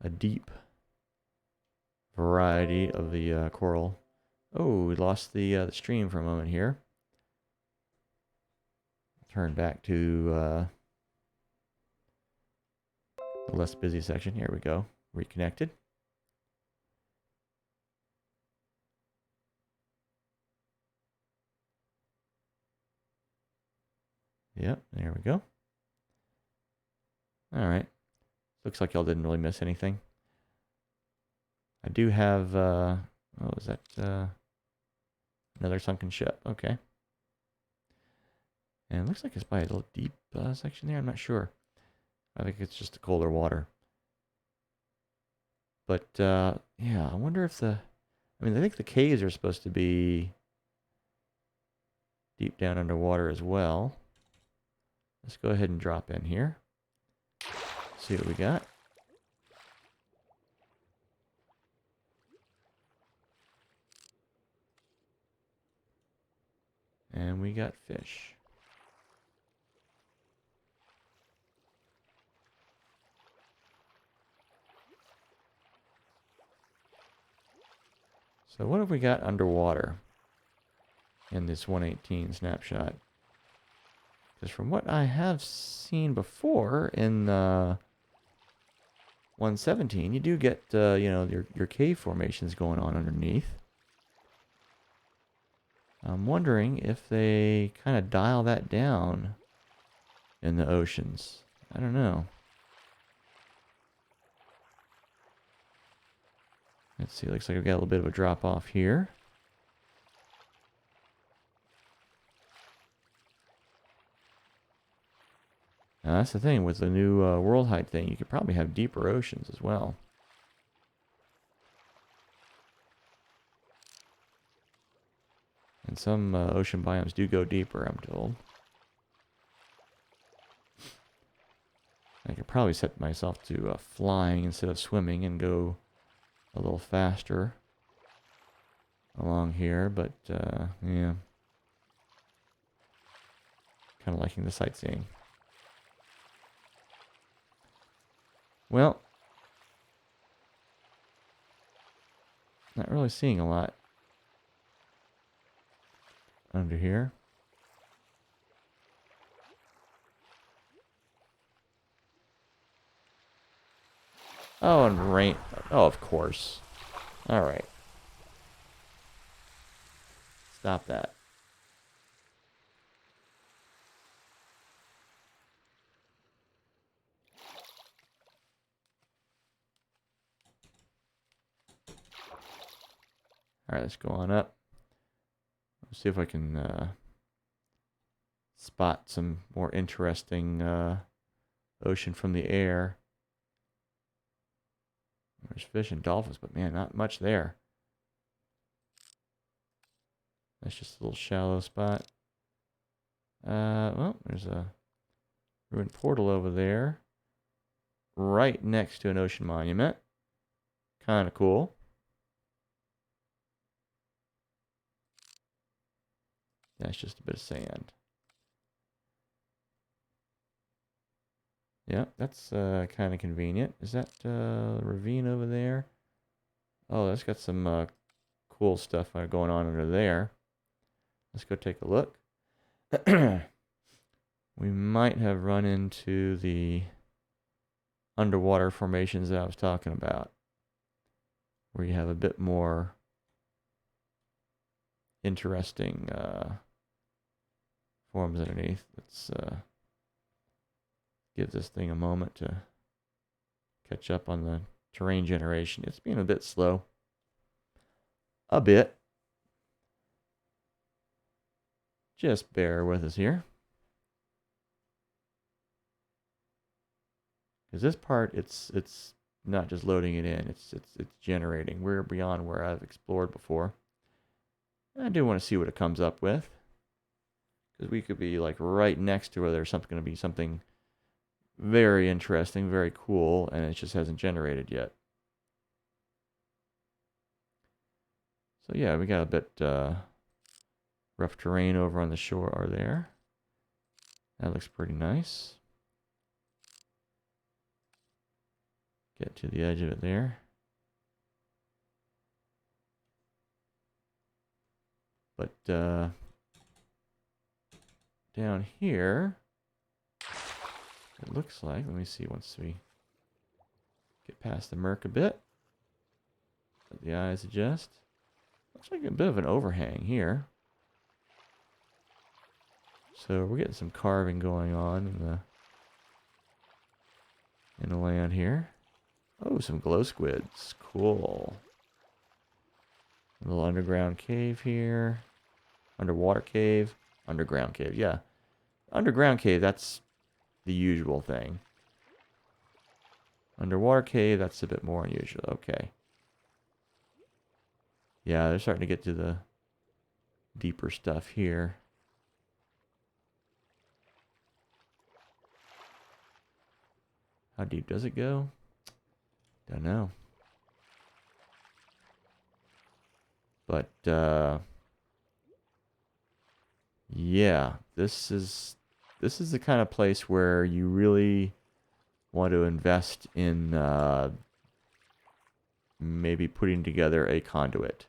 deep variety of the coral. Oh, we lost the stream for a moment here. Turn back to the less busy section. Here we go. Reconnected. Yep, there we go. All right. Looks like y'all didn't really miss anything. I do have, oh, is that another sunken ship? Okay. And it looks like it's by a little deep section there. I'm not sure. I think it's just the colder water. But, yeah, I wonder if I think the caves are supposed to be deep down underwater as well. Let's go ahead and drop in here. See what we got. And we got fish. So what have we got underwater in this 118 snapshot? Because from what I have seen before in 117, you do get your cave formations going on underneath. I'm wondering if they kind of dial that down in the oceans. I don't know. Let's see, looks like we've got a little bit of a drop off here. Now that's the thing, with the new world height thing, you could probably have deeper oceans as well. And some ocean biomes do go deeper, I'm told. I could probably set myself to flying instead of swimming and go a little faster along here, but yeah. Kind of liking the sightseeing. Well, not really seeing a lot under here. Oh, and rain. Oh, of course. All right. Stop that. All right, let's go on up. Let's see if I can spot some more interesting ocean from the air. There's fish and dolphins, but man, not much there. That's just a little shallow spot. Well, there's a ruined portal over there. Right next to an ocean monument. Kind of cool. That's just a bit of sand. Yeah, that's kind of convenient. Is that a ravine over there? Oh, that's got some cool stuff going on under there. Let's go take a look. We might have run into the underwater formations that I was talking about, where you have a bit more interesting forms underneath. Let's give this thing a moment to catch up on the terrain generation. It's being a bit slow. A bit. Just bear with us here. Because this part, it's not just loading it in, it's generating. We're beyond where I've explored before. I do want to see what it comes up with. Because we could be like right next to where there's going to be something very interesting, very cool, and it just hasn't generated yet. So yeah, we got a bit Rough terrain over on the shore are there. That looks pretty nice. Get to the edge of it there. But down here, it looks like, let me see once we get past the murk a bit. Let the eyes adjust. Looks like a bit of an overhang here. So we're getting some carving going on in the land here. Oh, some glow squids. Cool. A little underground cave here. Underwater cave. Underground cave, yeah. Underground cave, that's the usual thing. Underwater cave, that's a bit more unusual. Okay. Yeah, they're starting to get to the deeper stuff here. How deep does it go? Don't know. But, yeah, this is the kind of place where you really want to invest in maybe putting together a conduit.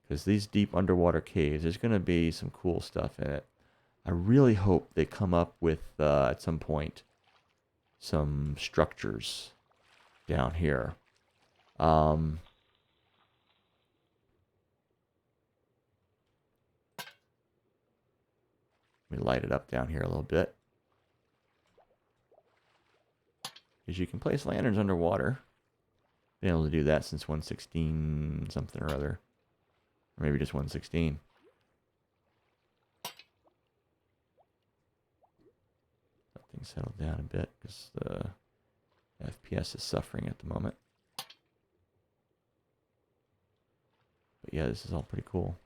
Because these deep underwater caves, there's going to be some cool stuff in it. I really hope they come up with, at some point, some structures down here. Let me light it up down here a little bit. Because you can place lanterns underwater. Been able to do that since 116 something or other. Or maybe just 116. Let things settle down a bit because the FPS is suffering at the moment. But yeah, this is all pretty cool.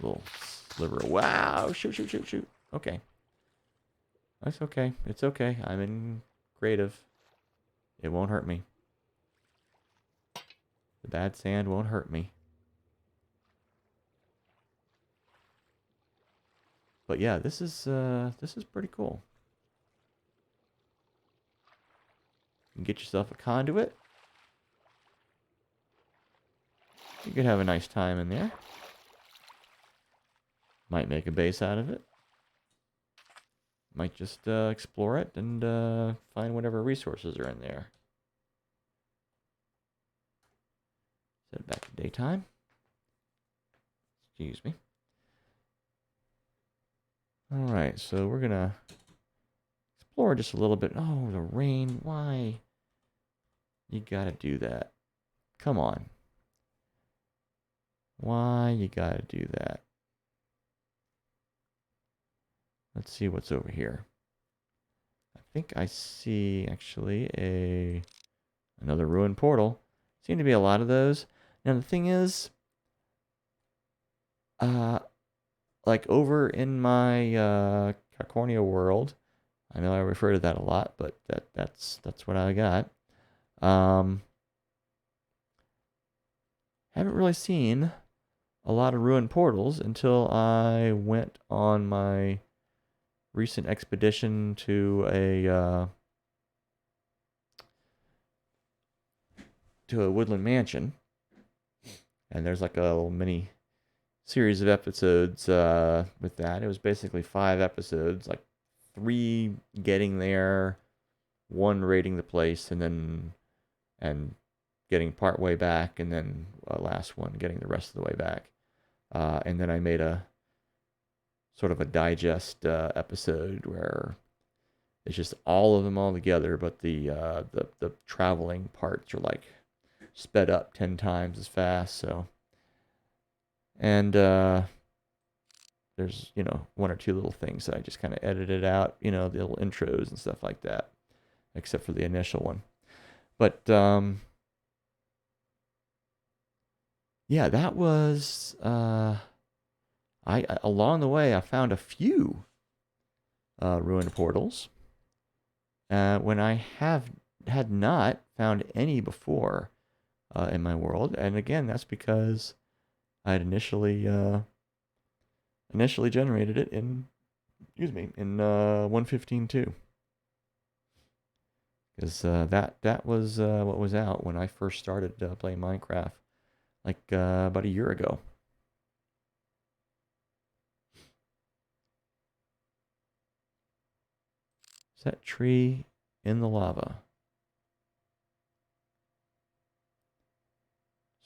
Little sliver. Wow! Shoot, shoot, shoot, shoot. Okay. That's okay. It's okay. I'm in creative. It won't hurt me. The bad sand won't hurt me. But yeah, this is pretty cool. You can get yourself a conduit. You could have a nice time in there. Might make a base out of it. Might just explore it and find whatever resources are in there. Set it back to daytime. Excuse me. Alright, so we're going to explore just a little bit. Oh, the rain. Why? You got to do that. Come on. Why you got to do that? Let's see what's over here. I think I see actually another ruined portal. Seem to be a lot of those. Now the thing is, like over in my Cowcornia world, I know I refer to that a lot, but that's what I got. Haven't really seen a lot of ruined portals until I went on my recent expedition to a woodland mansion, and there's like a little mini series of episodes with that. It was basically 5 episodes, like 3 getting there, 1 raiding the place, and getting part way back, and then last one getting the rest of the way back. And then I made a sort of a digest episode where it's just all of them all together, but the traveling parts are like sped up 10 times as fast. So, and there's 1 or 2 little things that I just kind of edited out, the little intros and stuff like that, except for the initial one. But yeah, that was along the way I found a few ruined portals. When I have had not found any before in my world, and again, that's because I had initially generated it in, excuse me, in 1.15.2, because that was what was out when I first started playing Minecraft, like about a year ago. Set tree in the lava.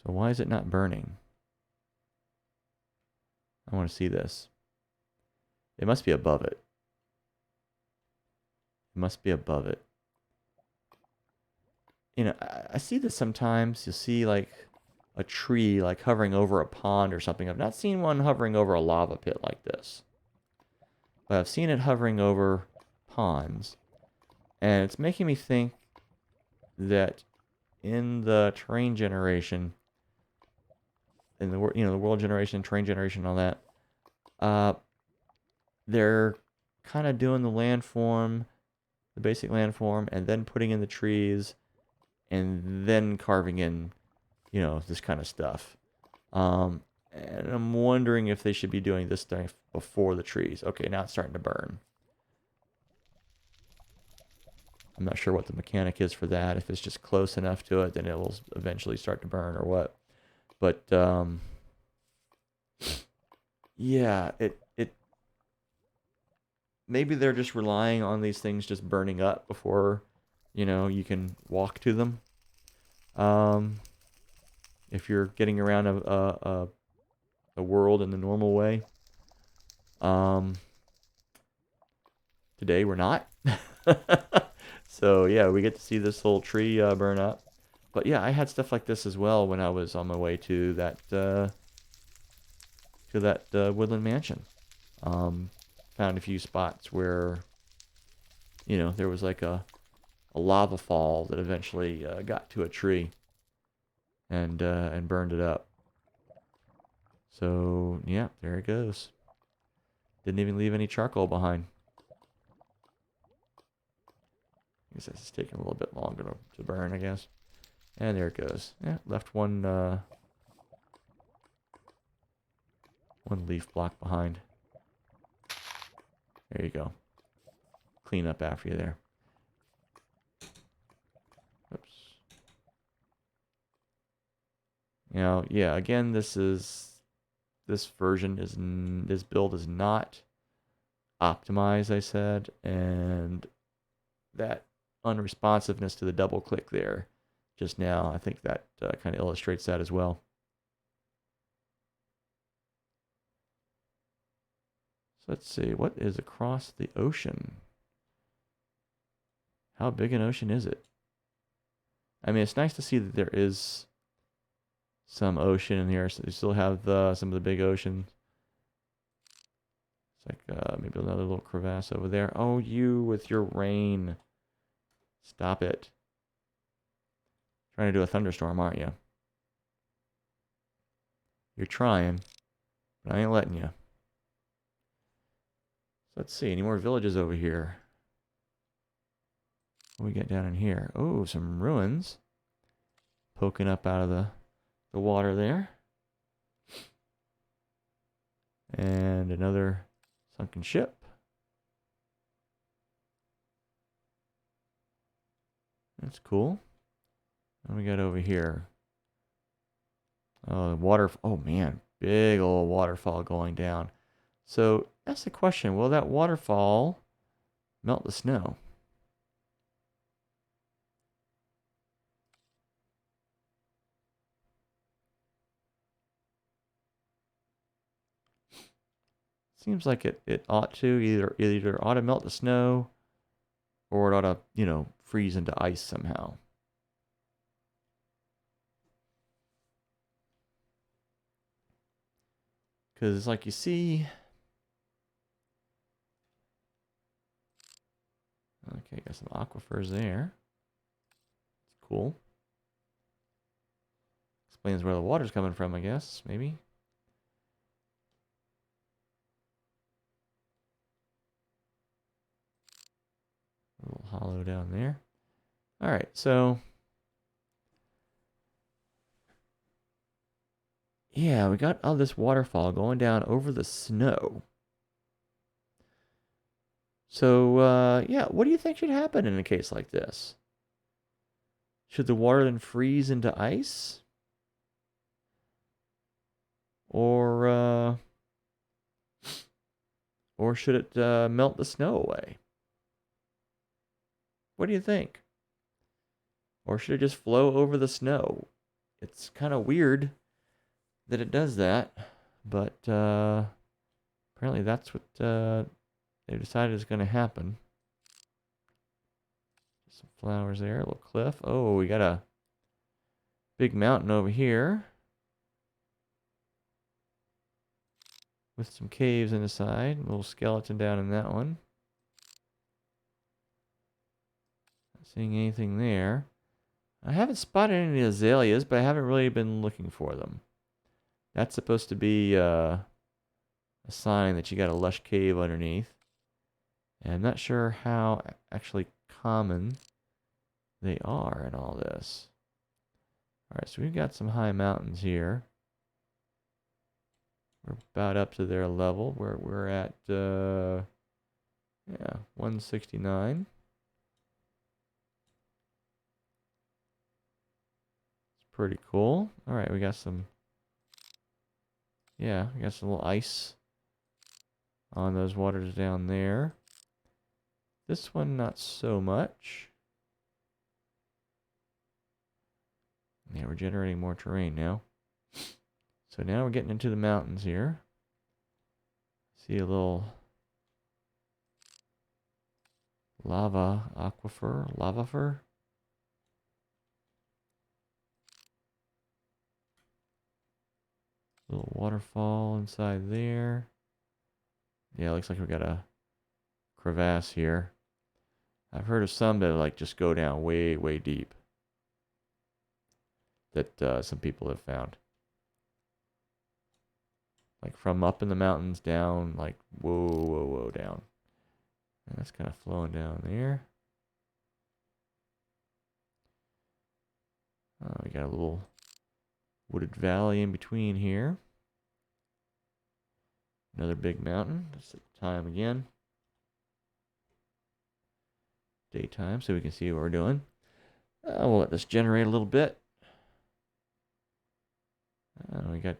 So why is it not burning? I want to see this. It must be above it. It must be above it. You know, I see this sometimes. You'll see like a tree like hovering over a pond or something. I've not seen one hovering over a lava pit like this, but I've seen it hovering over ponds, and it's making me think that in the terrain generation, in the the world generation, terrain generation, all that, they're kind of doing the landform, the basic landform, and then putting in the trees, and then carving in, this kind of stuff. And I'm wondering if they should be doing this stuff before the trees. Okay, now it's starting to burn. I'm not sure what the mechanic is for that. If it's just close enough to it, then it will eventually start to burn or what. But yeah, it maybe they're just relying on these things just burning up before, you can walk to them. If you're getting around a world in the normal way. Today we're not. So yeah, we get to see this whole tree burn up. But yeah, I had stuff like this as well when I was on my way to that woodland mansion. Found a few spots where there was like a lava fall that eventually got to a tree and burned it up. So yeah, there it goes. Didn't even leave any charcoal behind. I guess this is taking a little bit longer to burn, I guess. And there it goes. Yeah, left one leaf block behind. There you go. Clean up after you there. Oops. Yeah, again, this build is not optimized, I said, and that unresponsiveness to the double click there just now, I think that kind of illustrates that as well. So let's see, what is across the ocean? How big an ocean is it? I mean, it's nice to see that there is some ocean in here. So you still have some of the big oceans. It's like maybe another little crevasse over there. Oh, you with your rain. Stop it. Trying to do a thunderstorm, aren't you? You're trying, but I ain't letting you. So let's see, any more villages over here? What do we get down in here? Oh, some ruins poking up out of the water there. And another sunken ship. That's cool. What do we got over here? Oh, water. Oh man, big old waterfall going down. So that's the question. Will that waterfall melt the snow? Seems like it ought to either ought to melt the snow, or it ought to freeze into ice somehow. Because like you see, okay, got some aquifers there. It's cool. Explains where the water's coming from, I guess, maybe. A little hollow down there. All right, so yeah, we got all this waterfall going down over the snow. So yeah, what do you think should happen in a case like this? Should the water then freeze into ice? Or should it melt the snow away? What do you think? Or should it just flow over the snow? It's kind of weird that it does that, but apparently that's what they decided is going to happen. Some flowers there, a little cliff. Oh, we got a big mountain over here with some caves in the side. A little skeleton down in that one. Not seeing anything there. I haven't spotted any azaleas, but I haven't really been looking for them. That's supposed to be a sign that you got a lush cave underneath. And I'm not sure how actually common they are in all this. Alright, so we've got some high mountains here. We're about up to their level. We're at, yeah, 169. It's pretty cool. Alright, we got some, yeah, we got some little ice on those waters down there. This one, not so much. Yeah, we're generating more terrain now. So now we're getting into the mountains here. See a little lavafer. Little waterfall inside there. Yeah, looks like we got a crevasse here. I've heard of some that like just go down way, way deep. That some people have found. Like from up in the mountains down, like whoa, whoa, whoa, down. And that's kind of flowing down there. We got a little wooded valley in between here. Another big mountain. Let's set the time again. Daytime, so we can see what we're doing. We'll let this generate a little bit. We got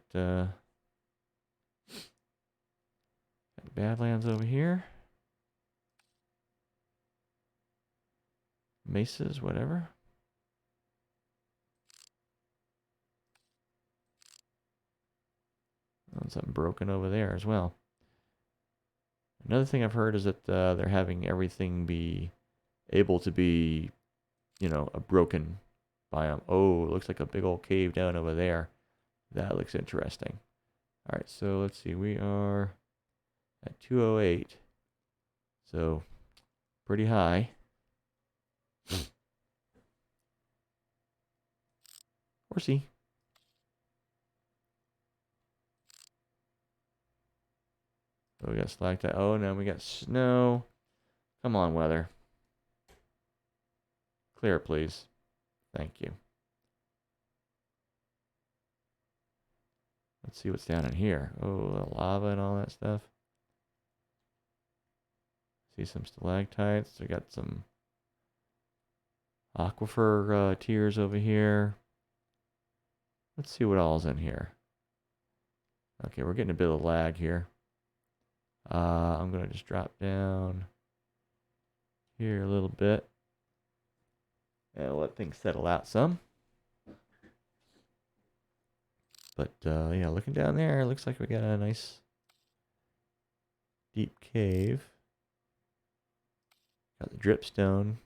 Badlands over here. Mesas, whatever. Oh, something broken over there as well. Another thing I've heard is that they're having everything be able to be, you know, a broken biome. Oh, it looks like a big old cave down over there. That looks interesting. All right, so let's see. We are at 208. So pretty high. Horsey. Oh, we got stalactite. Oh, now we got snow. Come on, weather. Clear, please. Thank you. Let's see what's down in here. Oh, the lava and all that stuff. See some stalactites. We got some aquifer tiers over here. Let's see what all's in here. Okay, we're getting a bit of lag here. I'm going to just drop down here a little bit and let things settle out some. But yeah, looking down there, it looks like we got a nice deep cave. Got the dripstone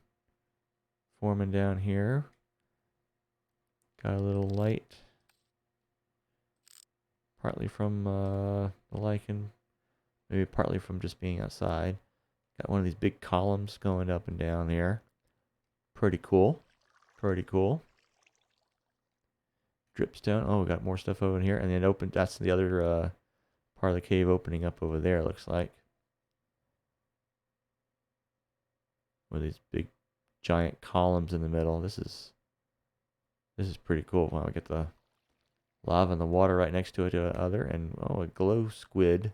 forming down here. Got a little light, partly from the lichen, maybe partly from just being outside. Got one of these big columns going up and down here. Pretty cool. Pretty cool. Dripstone. Oh, we got more stuff over here. And then open. That's the other part of the cave opening up over there, looks like. With these big giant columns in the middle. This is pretty cool. Wow, we get the lava and the water right next to each other, and oh, a glow squid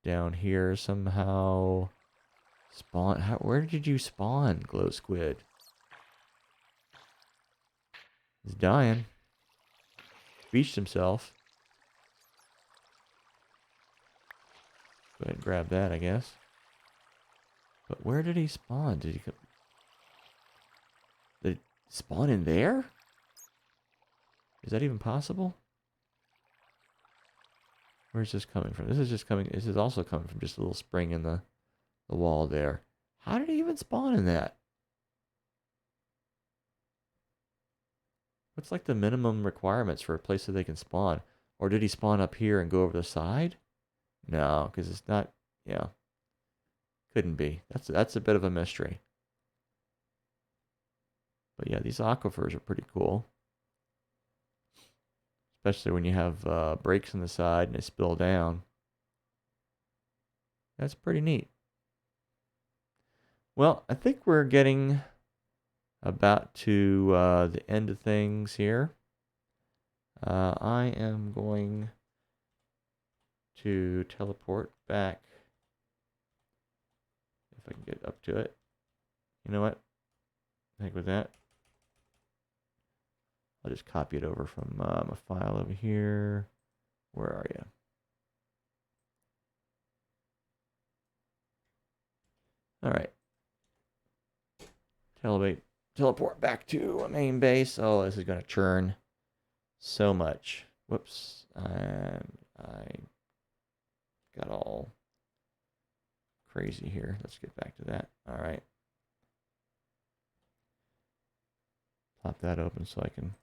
down here somehow spawn. Where did you spawn, glow squid? He's dying. Beached himself. Go ahead and grab that, I guess. But where did he spawn? Did he spawn in there? Is that even possible? Where's this coming from? This is also coming from just a little spring in the wall there. How did he even spawn in that? What's like the minimum requirements for a place that they can spawn? Or did he spawn up here and go over the side? No, because it's not, yeah. Couldn't be. That's a bit of a mystery. But yeah, these aquifers are pretty cool. Especially when you have breaks in the side and they spill down. That's pretty neat. Well, I think we're getting about to the end of things here. I am going to teleport back. If I can get up to it. You know what? I think with that, I'll just copy it over from my file over here. Where are you? All right. Teleport back to a main base. Oh, this is going to churn so much. Whoops. And I got all crazy here. Let's get back to that. All right. Pop that open so I can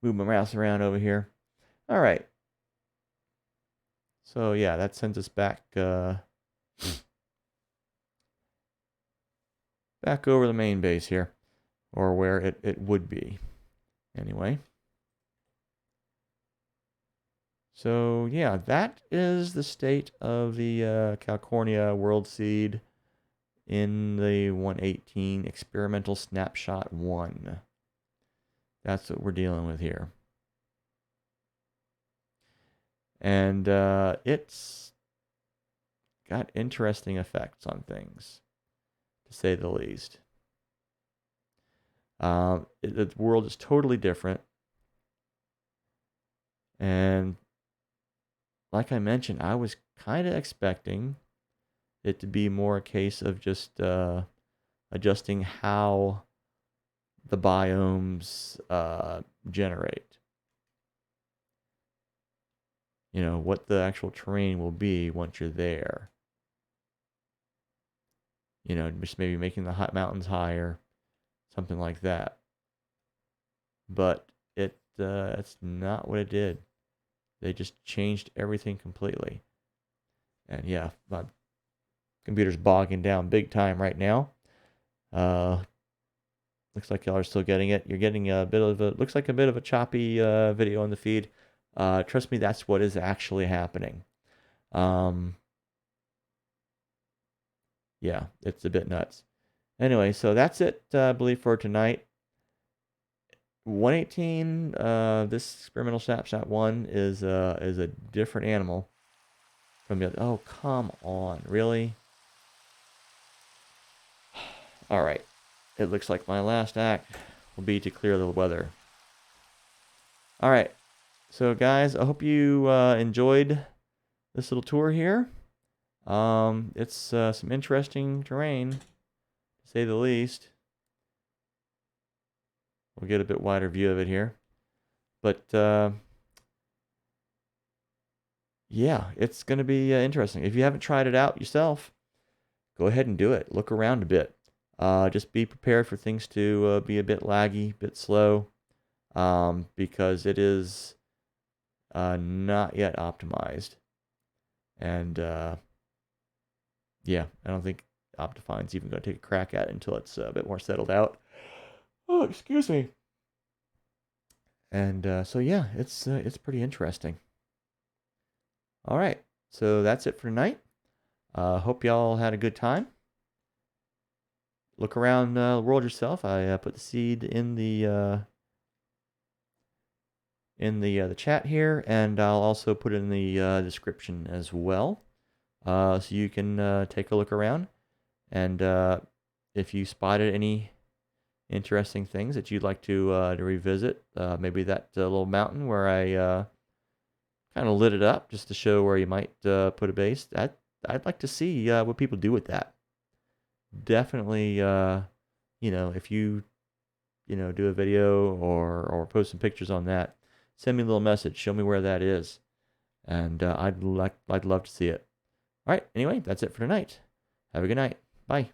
move my mouse around over here. All right. So yeah, that sends us back back over the main base here, or where it would be. Anyway. So yeah, that is the state of the Cowcornia World Seed in the 118 Experimental Snapshot 1. That's what we're dealing with here. And it's got interesting effects on things, to say the least. The world is totally different. And like I mentioned, I was kind of expecting it to be more a case of just adjusting how the biomes generate. You know, what the actual terrain will be once you're there. You know, just maybe making the mountains higher, something like that. But it's not what it did. They just changed everything completely. And yeah, my computer's bogging down big time right now. Looks like y'all are still getting it. You're getting looks like a bit of a choppy video on the feed. Trust me, that's what is actually happening. Yeah, it's a bit nuts. Anyway, so that's it, I believe, for tonight. 118, this Experimental Snapshot 1 is a different animal from the other. Oh, come on, really? All right, it looks like my last act will be to clear the weather. All right, so guys, I hope you enjoyed this little tour here. It's some interesting terrain, to say the least. We'll get a bit wider view of it here. But yeah, it's going to be interesting. If you haven't tried it out yourself, go ahead and do it. Look around a bit. Just be prepared for things to be a bit laggy, a bit slow, because it is not yet optimized. And yeah, I don't think Optifine's even going to take a crack at it until it's a bit more settled out. Oh, excuse me. And so yeah, it's pretty interesting. All right, so that's it for tonight. Hope y'all had a good time. look around the world yourself. I put the seed in the chat here, and I'll also put it in the description as well, so you can take a look around. And if you spotted any interesting things that you'd like to revisit, maybe that little mountain where I kind of lit it up just to show where you might put a base. I'd like to see what people do with that. Definitely, if you do a video or post some pictures on that, send me a little message. Show me where that is, and I'd love to see it. All right. Anyway, that's it for tonight. Have a good night. Bye.